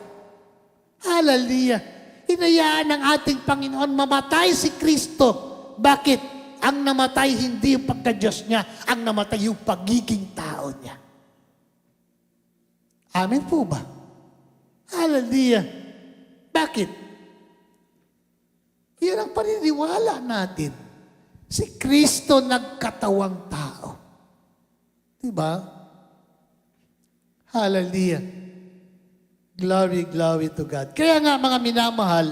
Hallelujah. Hinayaan ng ating Panginoon mamatay si Kristo. Bakit? Ang namatay hindi yung pagka-Diyos niya. Ang namatay yung pagiging tao niya. Amen po ba? Hallelujah. Bakit? Yan ang paniniwala natin. Si Kristo nagkatawang tao. Diba? Hallelujah. Glory, glory to God. Kaya nga mga minamahal,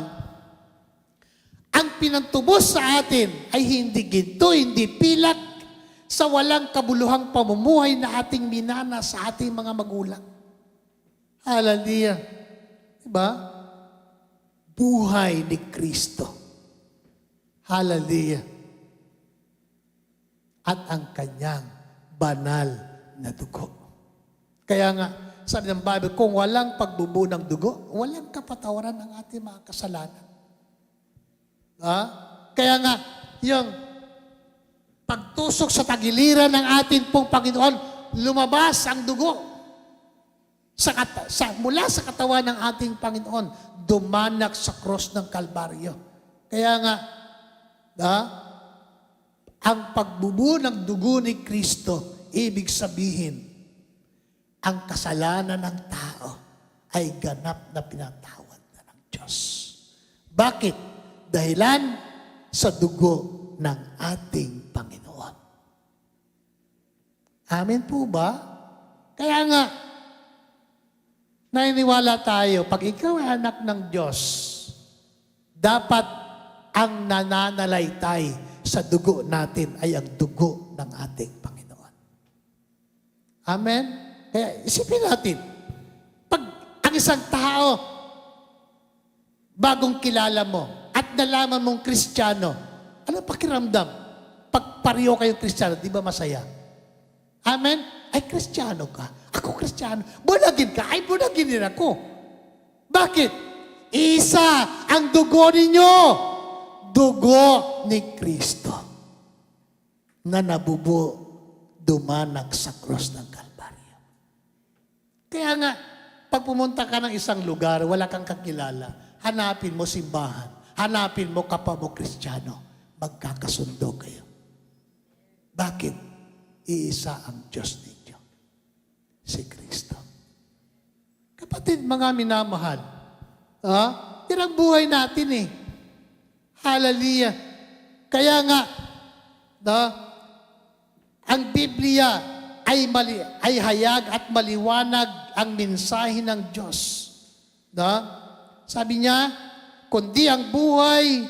ang pinagtubos sa atin ay hindi ginto, hindi pilak, sa walang kabuluhang pamumuhay na ating minana sa ating mga magulang. Hallelujah. Diba? Buhay ni Kristo. Hallelujah. At ang kanyang banal na dugo. Kaya nga, sabi ng Bible, kung walang pagbubuo ng dugo, walang kapatawaran ng ating mga kasalanan. Kaya nga, yung pagtusok sa tagiliran ng ating pong Panginoon, lumabas ang dugo. Mula sa katawan ng ating Panginoon, dumanak sa cross ng Kalbaryo. Kaya nga, ang pagbubuo ng dugo ni Kristo, ibig sabihin, ang kasalanan ng tao ay ganap na pinatawad na ng Diyos. Bakit? Dahilan sa dugo ng ating Panginoon. Amen po ba? Kaya nga, naniniwala tayo, pag ikaw ay anak ng Diyos, dapat ang nananalaytay sa dugo natin ay ang dugo ng ating Panginoon. Amen? Kaya isipin natin, pag ang isang tao, bagong kilala mo, at nalaman mong Kristiyano, ano pakiramdam? Pag pareho kayong Kristiyano, di ba masaya? Amen? Ay, Kristiyano ka. Ako Kristiyano. Bunagin ka. Ay, bunagin din ako. Bakit? Isa ang dugo ninyo. Dugo ni Kristo na nabubuo, dumanak sa cross ng Kalbaryo. Kaya nga, pag pumunta ka ng isang lugar, wala kang kakilala, hanapin mo simbahan. Hanapin mo kapwa mo Kristiyano, magkakasundo kayo. Bakit? Iisa ang Diyos ninyo, si Kristo. Kapatid, mga minamahal, yan ang buhay natin eh. Hallelujah. Kaya nga, ang Biblia ay hayag at maliwanag ang mensahe ng Diyos. Sabi niya, kundi ang buhay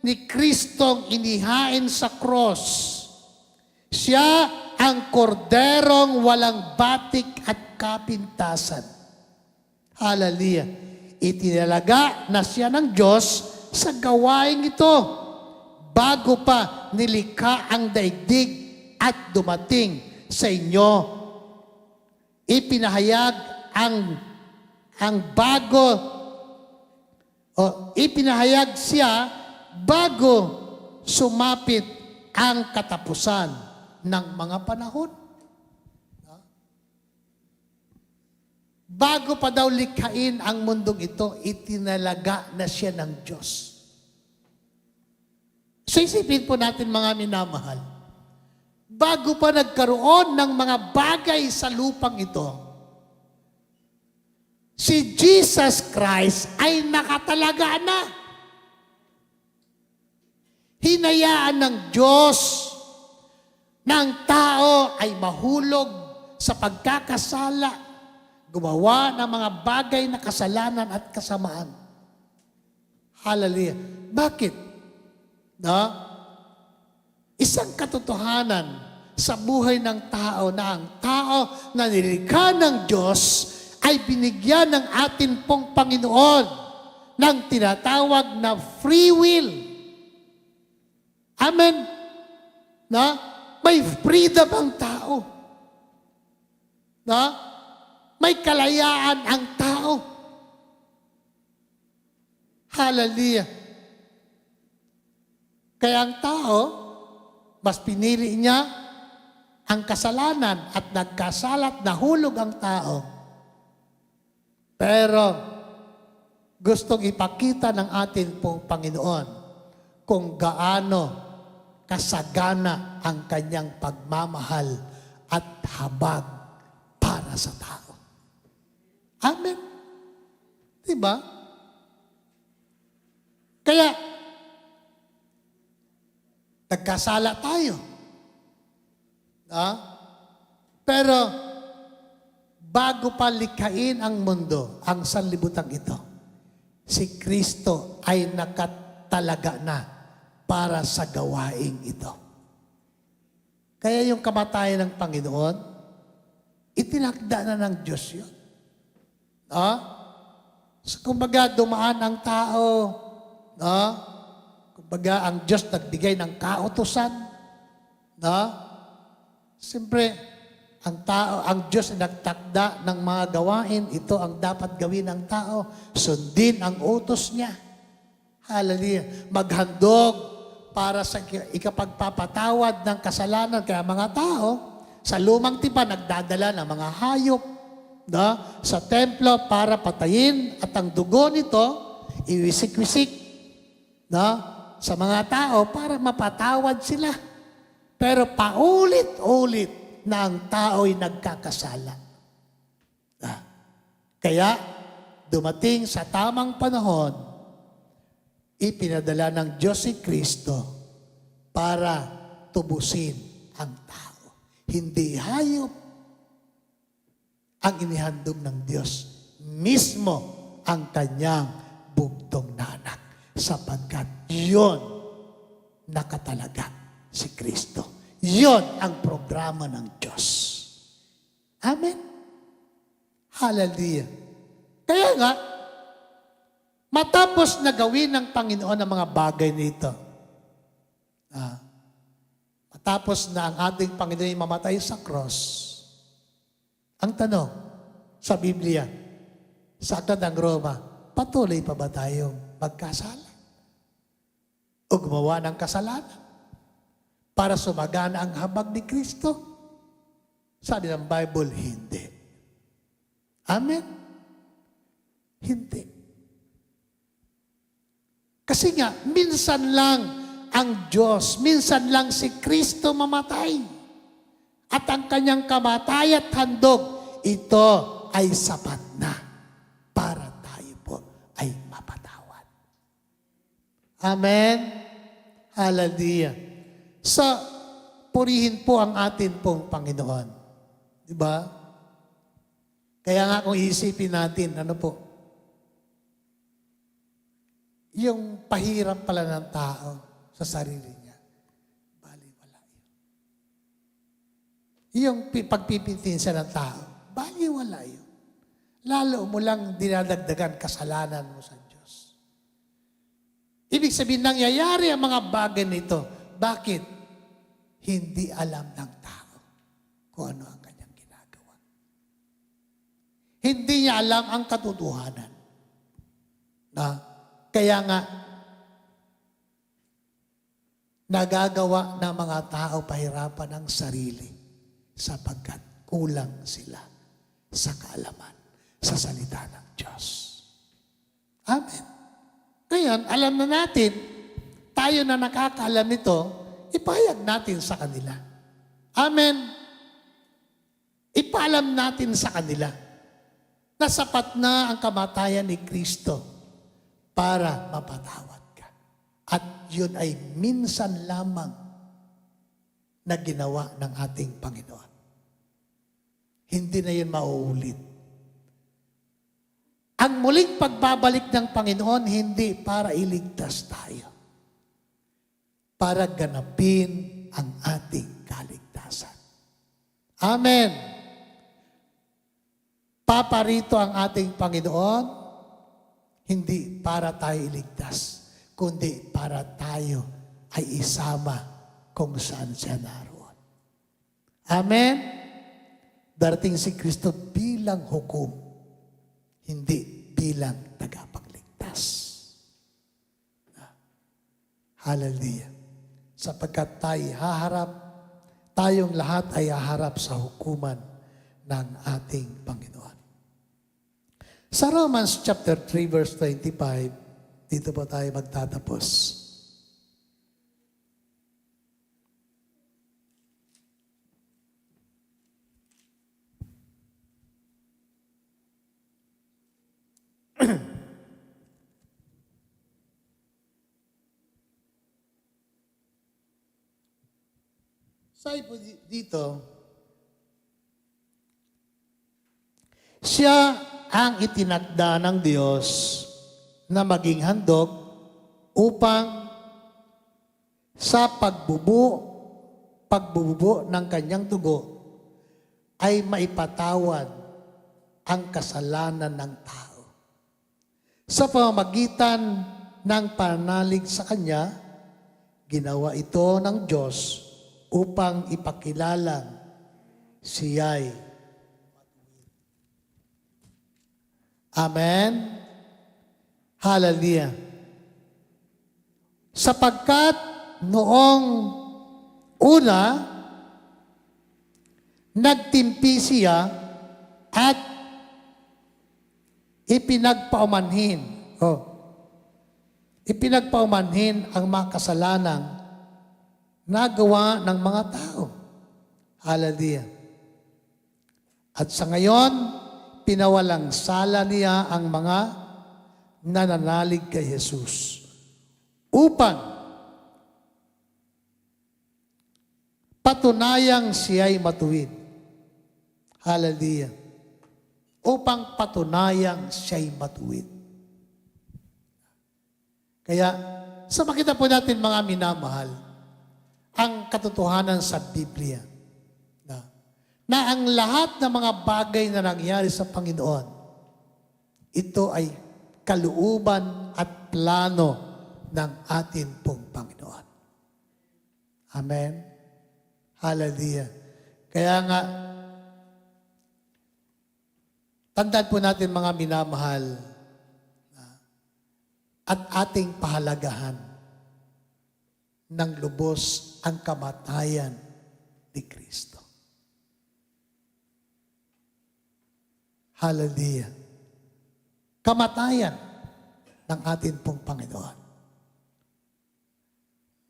ni Kristong inihain sa cross. Siya ang korderong walang batik at kapintasan. Hallelujah. Itinalaga na siya ng Diyos sa gawaing ito bago pa nilikha ang daigdig at dumating sa inyo. Ipinahayag ipinahayag siya bago sumapit ang katapusan ng mga panahon. Bago pa daw likhain ang mundong ito, itinalaga na siya ng Diyos. So isipin po natin mga minamahal, bago pa nagkaroon ng mga bagay sa lupang ito, si Jesus Christ ay nakatalaga na. Hinayaan ng Diyos na ang tao ay mahulog sa pagkakasala, gumawa ng mga bagay na kasalanan at kasamaan. Hallelujah. Bakit? Isang katotohanan sa buhay ng tao na ang tao na nilikha ng Diyos ay binigyan ng atin pong Panginoon ng tinatawag na free will. Amen? May freedom ang tao. May kalayaan ang tao. Hallelujah. Kaya ang tao, mas pinili niya ang kasalanan at nagkasalat, nahulog ang tao. Pero gustong ipakita ng atin pong Panginoon kung gaano kasagana ang kanyang pagmamahal at habag para sa tao. Amen. Diba? Kaya, nagkasala tayo. Pero, bago pa likhain ang mundo, ang sanlibutan ito, si Kristo ay nakatalaga na para sa gawaing ito. Kaya yung kamatayan ng Panginoon, itinakda na ng Diyos yun. No? So, kumbaga, dumaan ang tao. No? Kumbaga, ang Diyos nagbigay ng kautusan. No? Siyempre, ang Diyos ay nagtakda ng mga gawain. Ito ang dapat gawin ng tao. Sundin ang utos niya. Hallelujah. Maghandog para sa ikapagpapatawad ng kasalanan. Kaya mga tao, sa lumang tipan, nagdadala ng mga hayop sa templo para patayin at ang dugo nito, iwisik-wisik sa mga tao para mapatawad sila. Pero paulit-ulit na ang tao'y nagkakasala. Kaya, dumating sa tamang panahon, ipinadala ng Diyos si Kristo para tubusin ang tao. Hindi hayop ang inihandog ng Diyos. Mismo ang kanyang bugtong na anak. Sapagkat yun nakatalaga si Kristo. Yun ang programa ng Diyos. Amen? Hallelujah. Kaya nga, matapos na gawin ng Panginoon ang mga bagay nito, matapos na ang ating Panginoon ay mamatay sa cross, ang tanong sa Biblia, sa Aklat ng Roma, patuloy pa ba tayong magkasala? O gumawa ng kasalanan? Para sumagana ang habag ni Kristo? Sabi ng Bible, hindi. Amen? Hindi. Kasi nga, minsan lang ang Diyos, minsan lang si Kristo mamatay. At ang kanyang kamatay at handog, ito ay sapat na para tayo po ay mapatawad. Amen? Hallelujah. Sa purihin po ang atin pong Panginoon. Di ba? Kaya nga kung iisipin natin, ano po? Yung pahirap pala ng tao sa sarili niya, baliwala yun. Yung pagpipintin siya ng tao, baliwala yun. Lalo mo lang dinadagdagan kasalanan mo sa Diyos. Ibig sabihin, nangyayari ang mga bagay nito. Bakit? Hindi alam ng tao kung ano ang kanyang ginagawa. Hindi niya alam ang katotohanan. Kaya nga, nagagawa ng mga tao pahirapan ang sarili sapagkat kulang sila sa kaalaman, sa salita ng Diyos. Amen. Ngayon, alam na natin, tayo na nakakaalam nito, ipahayag natin sa kanila. Amen. Ipaalam natin sa kanila na sapat na ang kamatayan ni Kristo para mapatawad ka. At yun ay minsan lamang na ginawa ng ating Panginoon. Hindi na yun mauulit. Ang muling pagbabalik ng Panginoon, hindi para iligtas tayo. Para ganapin ang ating kaligtasan. Amen. Paparito ang ating Panginoon, hindi para tayo iligtas, kundi para tayo ay isama kung saan siya naroon. Amen. Darating si Kristo bilang hukom, hindi bilang tagapagligtas. Hallelujah. Sapagkat tayong lahat ay haharap sa hukuman ng ating Panginoon. Sa Romans chapter 3 verse 25, dito po tayo magtatapos. Sabi po dito, siya ang itinakda ng Diyos na maging handog upang sa pagbubuo pagbubuo ng kanyang dugo ay maipatawad ang kasalanan ng tao. Sa pamamagitan ng pananalig sa Kanya, ginawa ito ng Diyos upang ipakilalang siya'y Amen? Hallelujah. Sapagkat noong una, nagtimpi siya at ipinagpaumanhin ang mga kasalanang nagawa ng mga tao. Hallelujah. At sa ngayon, pinawalang sala niya ang mga nananalig kay Jesus upang patunayang siya'y matuwid. Hallelujah. Upang patunayang siya'y matuwid. Kaya, sa makita po natin mga minamahal, ang katotohanan sa Biblia, na ang lahat ng mga bagay na nangyari sa Panginoon, ito ay kalooban at plano ng atin pong Panginoon. Amen? Hallelujah. Kaya nga, tandaan po natin mga minamahal, at ating pahalagahan ng lubos ang kamatayan ni Kristo. Hallelujah. Kamatayan ng atin pong Panginoon.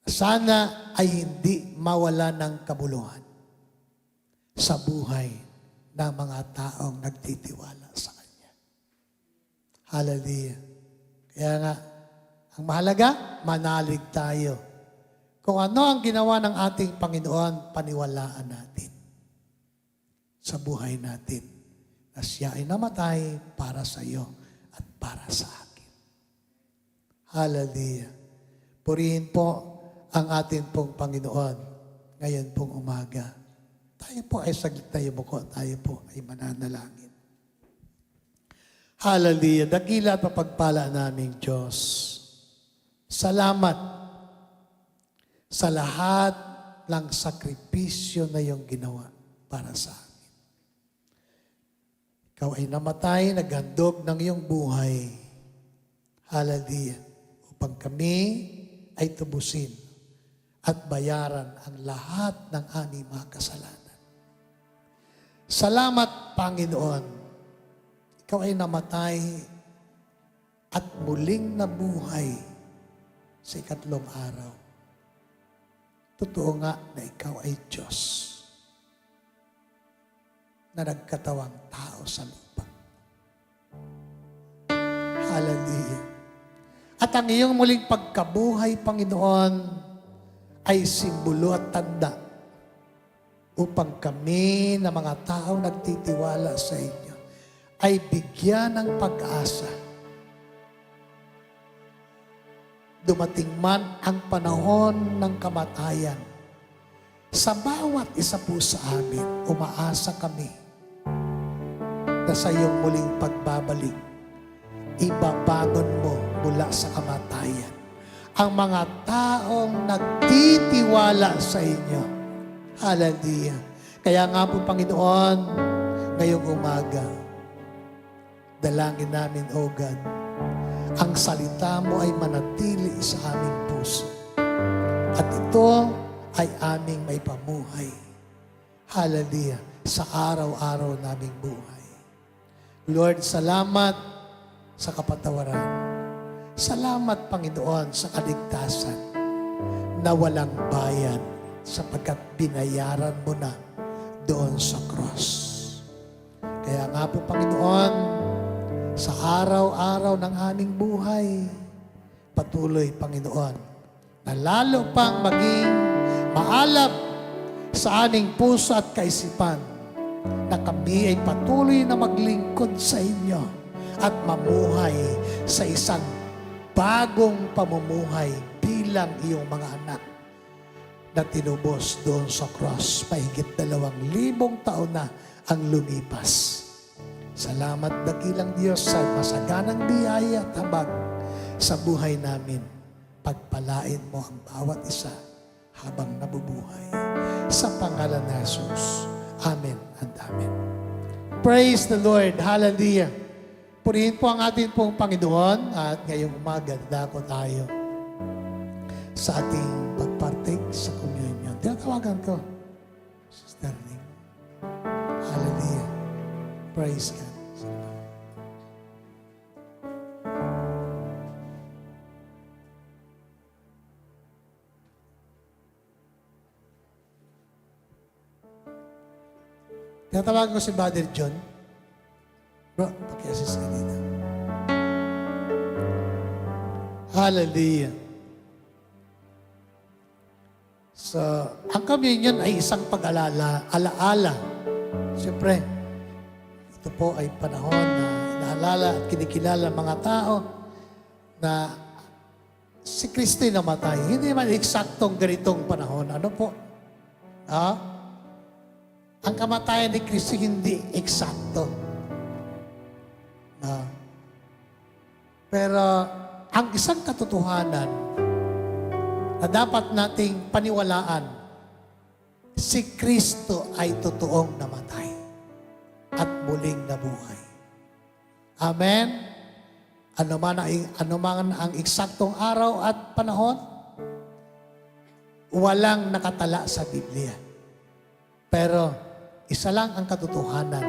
Sana ay hindi mawala ng kabuluhan sa buhay ng mga taong nagtitiwala sa Kanya. Hallelujah. Kaya nga, ang mahalaga, manalig tayo. Kung ano ang ginawa ng ating Panginoon, paniwalaan natin sa buhay natin na siya ay namatay para sa iyo at para sa akin. Hallelujah. Purihin po ang ating pong Panginoon ngayon pong umaga. Tayo po ay saglit na yumuko. Tayo po ay mananalangin. Hallelujah. Dakila at mapagpala naming Diyos. Salamat sa lahat ng sakripisyo na iyong ginawa para sa amin. Ikaw ay namatay, naghandog ng iyong buhay. Hallelujah. Upang kami ay tubusin at bayaran ang lahat ng aming mga kasalanan. Salamat, Panginoon. Ikaw ay namatay at muling nabuhay sa ikatlong araw. Totoo nga na ikaw ay Diyos na nagkatawang tao sa lupa. Hallelujah. At ang iyong muling pagkabuhay, Panginoon, ay simbolo at tanda upang kami na mga taong nagtitiwala sa inyo ay bigyan ng pag-asa. Dumating man ang panahon ng kamatayan, sa bawat isa po sa amin, umaasa kami na sa iyong muling pagbabalik, ibabangon mo mula sa kamatayan ang mga taong nagtitiwala sa inyo. Hallelujah. Kaya nga po, Panginoon, ngayong umaga, dalangin namin, O God, ang salita mo ay manatili sa aming puso. At ito ay aming may pamuhay. Hallelujah. Sa araw-araw naming buhay. Lord, salamat sa kapatawaran. Salamat, Panginoon, sa kaligtasan na walang bayad sapagkat binayaran mo na doon sa cross. Kaya nga po, Panginoon, sa araw-araw ng aming buhay, patuloy, Panginoon, na lalo pang maging maalab sa aming puso at kaisipan na kami ay patuloy na maglingkod sa inyo at mamuhay sa isang bagong pamumuhay bilang iyong mga anak na tinubos doon sa cross. Mahigit 2,000 taon na ang lumipas. Salamat dakilang Diyos sa masaganang biyaya at habag sa buhay namin. Pagpalain mo ang bawat isa habang nabubuhay. Sa pangalan ni Jesus. Amen and Amen. Praise the Lord. Hallelujah. Purihin po ang ating pong Panginoon at ngayong umaga dako tayo sa ating pagpartake sa communion. Tinatawagan ko, Sister Nick. Hallelujah. Praise God. Tinatawagan ko si Brother John. Bro, paki-assist ka dito. Hallelujah. So, ang communion ay isang alaala. Siyempre, ito po ay panahon na inaalala at kinikilala ng mga tao na si Kristo'y namatay. Hindi man eksaktong ganitong panahon. Ano po? Ang kamatayan ni Kristo hindi eksakto. Pero ang isang katotohanan na dapat nating paniwalaan, si Kristo ay totoong namatay at muling nabuhay. Amen? Ano man ang eksaktong araw at panahon, walang nakatala sa Biblia. Pero isa lang ang katotohanan,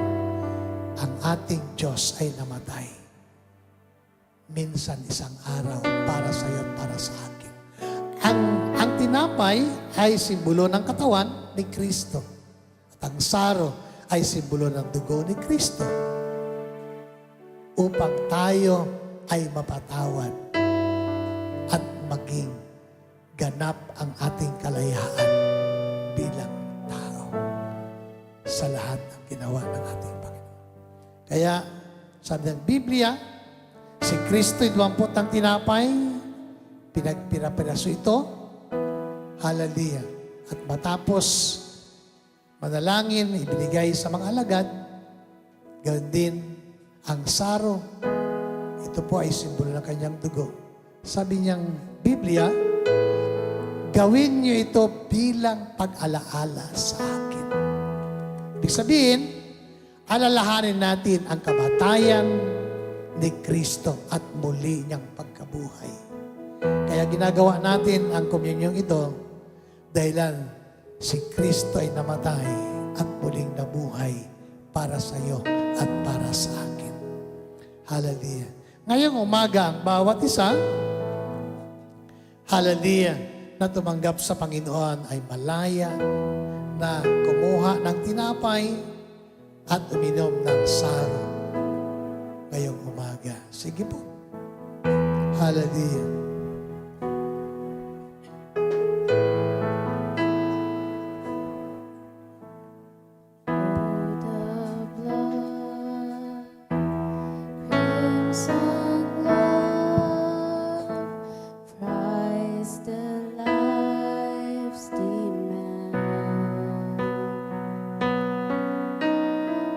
ang ating Diyos ay namatay. Minsan isang araw para sa iyo at para sa akin. Ang tinapay ay simbolo ng katawan ni Kristo. At ang saro ay simbolo ng dugo ni Kristo. Upang tayo ay mapatawad at maging ganap ang ating kalayaan bilang tao sa lahat ng ginawa ng ating Panginoon. Kaya, sabi ng Biblia, si Kristo'y 20 ang tinapay, pinagpira-piraso ito, hallelujah. At matapos manalangin, ibinigay sa mga alagad, gawin din ang saro. Ito po ay simbolo ng kanyang dugo. Sabi niyang Biblia, gawin niyo ito bilang pag-alaala sa akin. Ibig sabihin, alalahanin natin ang kamatayan ni Kristo at muli niyang pagkabuhay. Kaya ginagawa natin ang komunyong ito dahilan si Kristo ay namatay at muling nabuhay para sa iyo at para sa akin. Hallelujah. Ngayong umaga ang bawat isa, hallelujah, na tumanggap sa Panginoon ay malaya na kumuha ng tinapay at uminom ng saro ngayong umaga. Sige po. Hallelujah.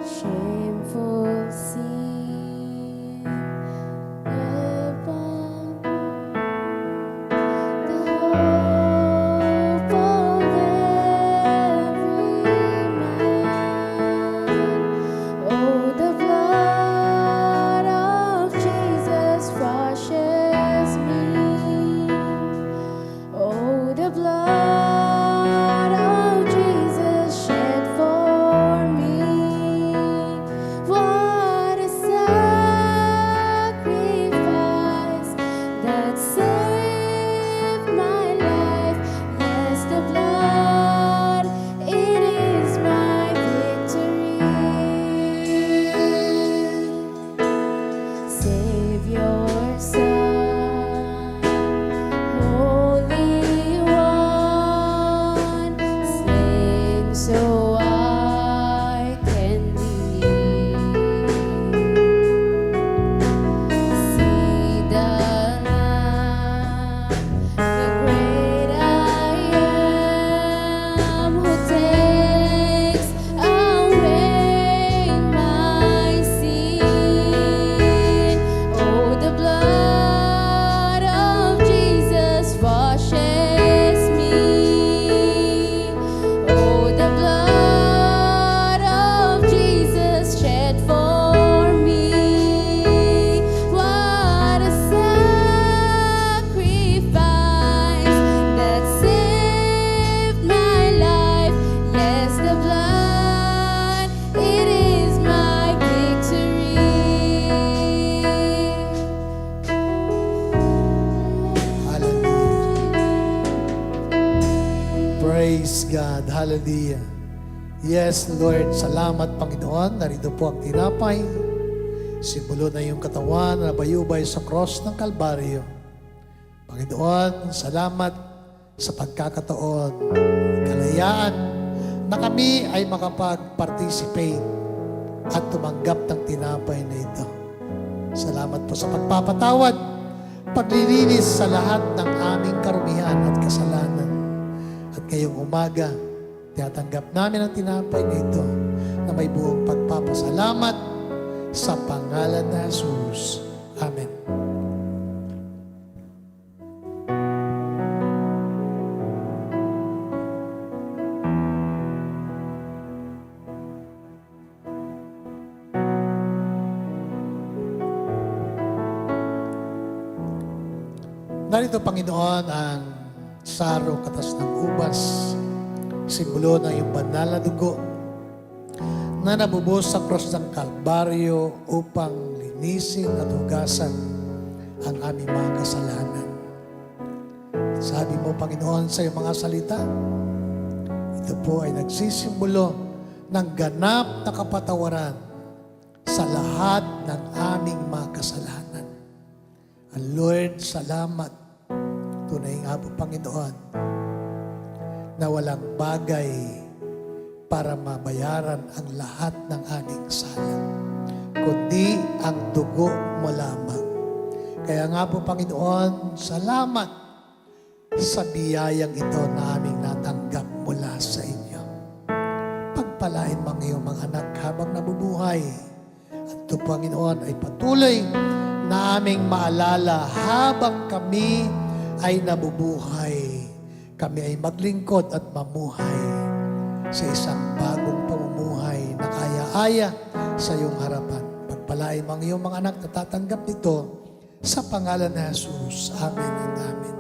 Shameful sin, Praise God. Hallelujah. Yes, Lord. Salamat, Panginoon. Narito po ang tinapay. Simbolo na yung katawan na bayubay sa cross ng Kalbaryo. Panginoon, salamat sa pagkakataon, kalayaan na kami ay makapag-participate at tumanggap ng tinapay na ito. Salamat po sa pagpapatawad, paglilinis sa lahat ng aming karumihan at kasalanan. At ngayong umaga, tinatanggap namin ang tinapay na ito na may buong pagpapasalamat sa pangalan na Jesus. Amen. Narito, Panginoon, ang saro katas ng ubas, simbolo ng iyong banal na dugo na nabubuhos sa cross ng Kalbaryo upang linisin at hugasan ang aming mga kasalanan. Sabi mo, Panginoon, sa iyong mga salita, ito po ay nagsisimbolo ng ganap na kapatawaran sa lahat ng aming mga kasalanan. And Lord, salamat. Tunay nga po, Panginoon, na walang bagay para mabayaran ang lahat ng aming sala, kundi ang dugo mo lamang. Kaya nga po, Panginoon, salamat sa biyayang ito na aming natanggap mula sa inyo. Pagpalain mga iyong mga anak habang nabubuhay. At ito, Panginoon, ay patuloy na aming maalala habang kami ay nabubuhay. Kami ay maglingkod at mamuhay sa isang bagong pamumuhay na kaya-aya sa iyong harapan. Pagpalain mga iyong mga anak na tatanggap nito sa pangalan ni Jesus. Amen and amen.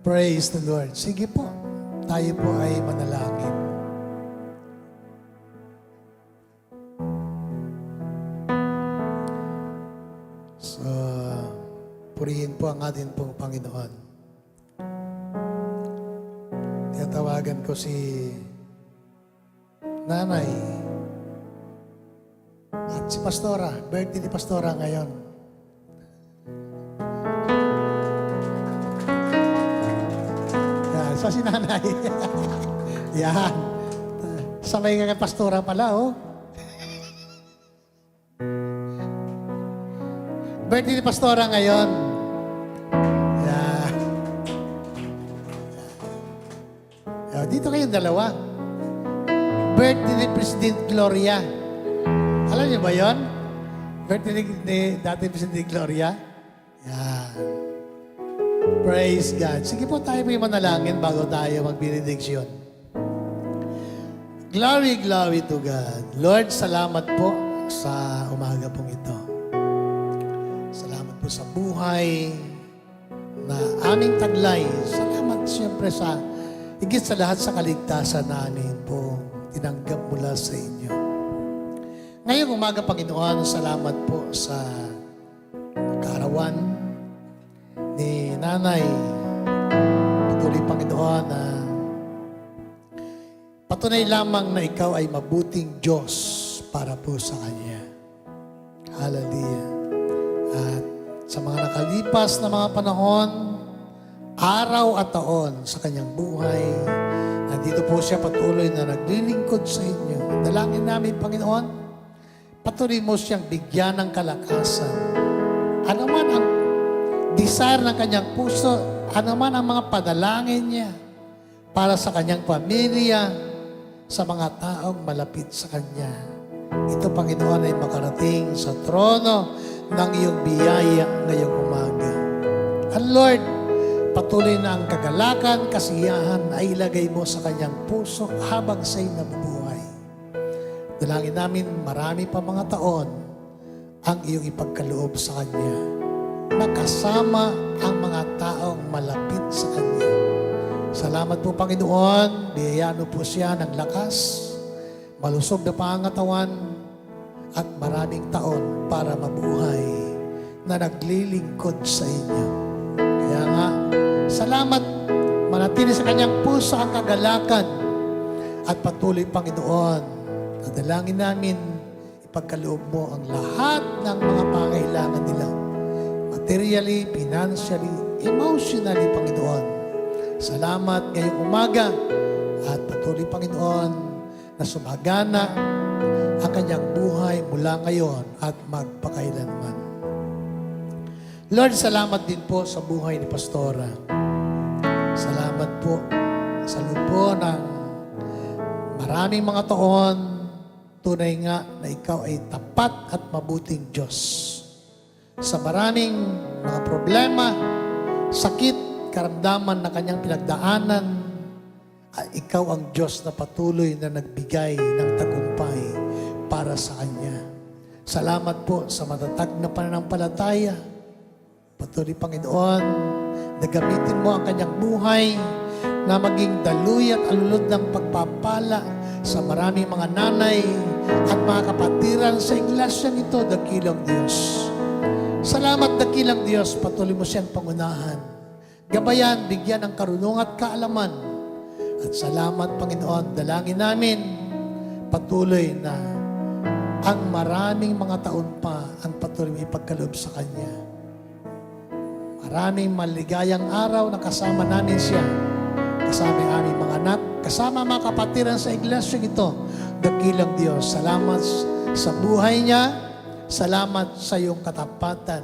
Praise the Lord. Sige po, tayo po ay manalangin. So, purihin po ang ating pong Panginoon. Tiyatawagan ko si Nanay at si Pastora. Birthday ni Pastora ngayon. Sa si Nanay. Yan. Sabay ka kay Pastora pala, oh. Birthday ni Pastora ngayon. Yan. Dito kayong dalawa. Birthday ni President Gloria. Alam niyo ba yon? Birthday ni dating President Gloria. Yan. Praise God. Sige po, tayo may manalangin bago tayo mag-benediction. Glory, glory to God. Lord, salamat po sa umaga pong ito. Salamat po sa buhay na aming taglay. Salamat siyempre sa higit sa lahat sa kaligtasan namin po tinanggap mula sa inyo. Ngayong umaga, Panginoon, salamat po sa kaarawan ni Nanay. Patuloy, Panginoon, na patunay lamang na ikaw ay mabuting Diyos para po sa Kanya. Hallelujah. At sa mga nakalipas na mga panahon, araw at taon sa Kanyang buhay, nandito po siya patuloy na naglilingkod sa inyo. Dalangin namin, Panginoon, patuloy mo siyang bigyan ng kalakasan. Ano man ang desire ng Kanyang puso, ano man ang mga panalangin niya para sa Kanyang pamilya, sa mga taong malapit sa Kanya. Ito, Panginoon, ay makarating sa trono ng iyong biyaya ngayong umaga. And Lord, patuloy na ang kagalakan, kasiyahan ay ilagay mo sa Kanyang puso habang siya'y nabubuhay. Dalangin namin marami pa mga taon ang iyong ipagkaloob sa Kanya. Nakasama ang mga taong malapit sa Kanya. Salamat po, Panginoon. Biyayaan po siya ng lakas, malusog na pangatawan, at maraming taon para mabuhay na naglilingkod sa inyo. Kaya nga, salamat, manatili sa kanyang puso ang kagalakan at patuloy, Panginoon, nadalangin namin, ipagkaloob mo ang lahat ng mga pangailangan nila. Materially, financially, emotionally, Panginoon. Salamat ngayong umaga at patuloy, Panginoon, na sumagana ang kanyang buhay mula ngayon at magpakailanman. Lord, salamat din po sa buhay ni Pastora. Salamat po sa lupo ng maraming mga taon. Tunay nga na ikaw ay tapat at mabuting Diyos. Sa maraming mga problema, sakit, karamdaman na kanyang pinagdaanan, ikaw ang Diyos na patuloy na nagbigay ng tagumpay para sa Kanya. Salamat po sa matatag na pananampalataya. Patuloy, Panginoon, na gamitin mo ang kanyang buhay na maging daluy at alulod ng pagpapala sa maraming mga nanay at mga kapatiran sa iglesyang ito, dakilang Diyos. Salamat, dakilang Diyos, patuloy mo siyang pangunahan. Gabayan, bigyan ng karunungan at kaalaman. At salamat, Panginoon, dalangin namin patuloy na ang maraming mga taon pa ang patuloy ipagkaloob sa Kanya. Maraming maligayang araw na kasama namin siya. Kasama ang aming mga anak, kasama mga kapatiran sa iglesia ito. Dakilang Diyos, salamat sa buhay niya. Salamat sa iyong katapatan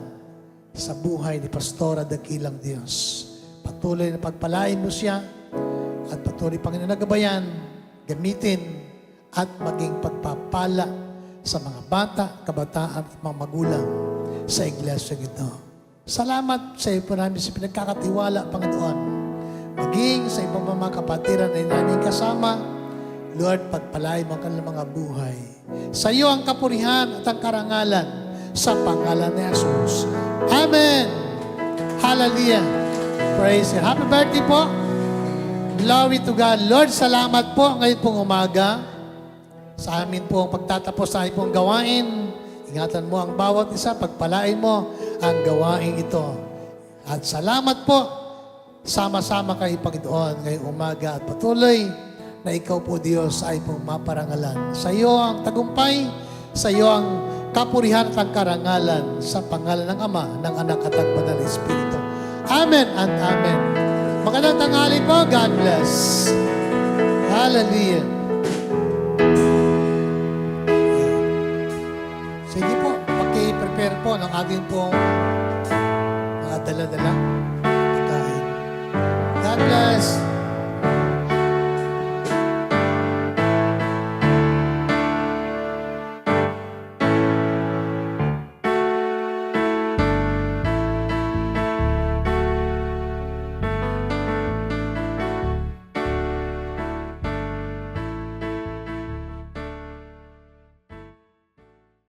sa buhay ni Pastora, dakilang Diyos. Patuloy na pagpalain mo siya at patuloy, Panginoon, nagabayan, gamitin at maging pagpapala sa mga bata, kabataan at mga magulang sa iglesia ito. Salamat sa iyo po namin sa pinagkakatiwala, Panginoon. Maging sa ibang mga kapatiran na namin kasama, Lord, pagpalain mo ang kanilang mga buhay. Sa iyo ang kapurihan at ang karangalan sa pangalan ni Jesus. Amen. Hallelujah. Praise God. Happy birthday po. Glory to God. Lord, salamat po ngayon pong umaga sa amin po ang pagtatapos sa aming pong gawain. Ingatan mo ang bawat isa, pagpalain mo ang gawain ito. At salamat po, sama-sama kayo, Panginoon, ngayong umaga at patuloy na ikaw po, Diyos, ay pong maparangalan. Sa iyo ang tagumpay, sa iyo ang kapurihan at ang karangalan sa pangalan ng Ama, ng Anak at ng Banal na Espiritu. Amen and amen. Magandang tanghali po. God bless. Hallelujah. Sige po, pag-prepare po ng ating pong mga dala-dala. God bless.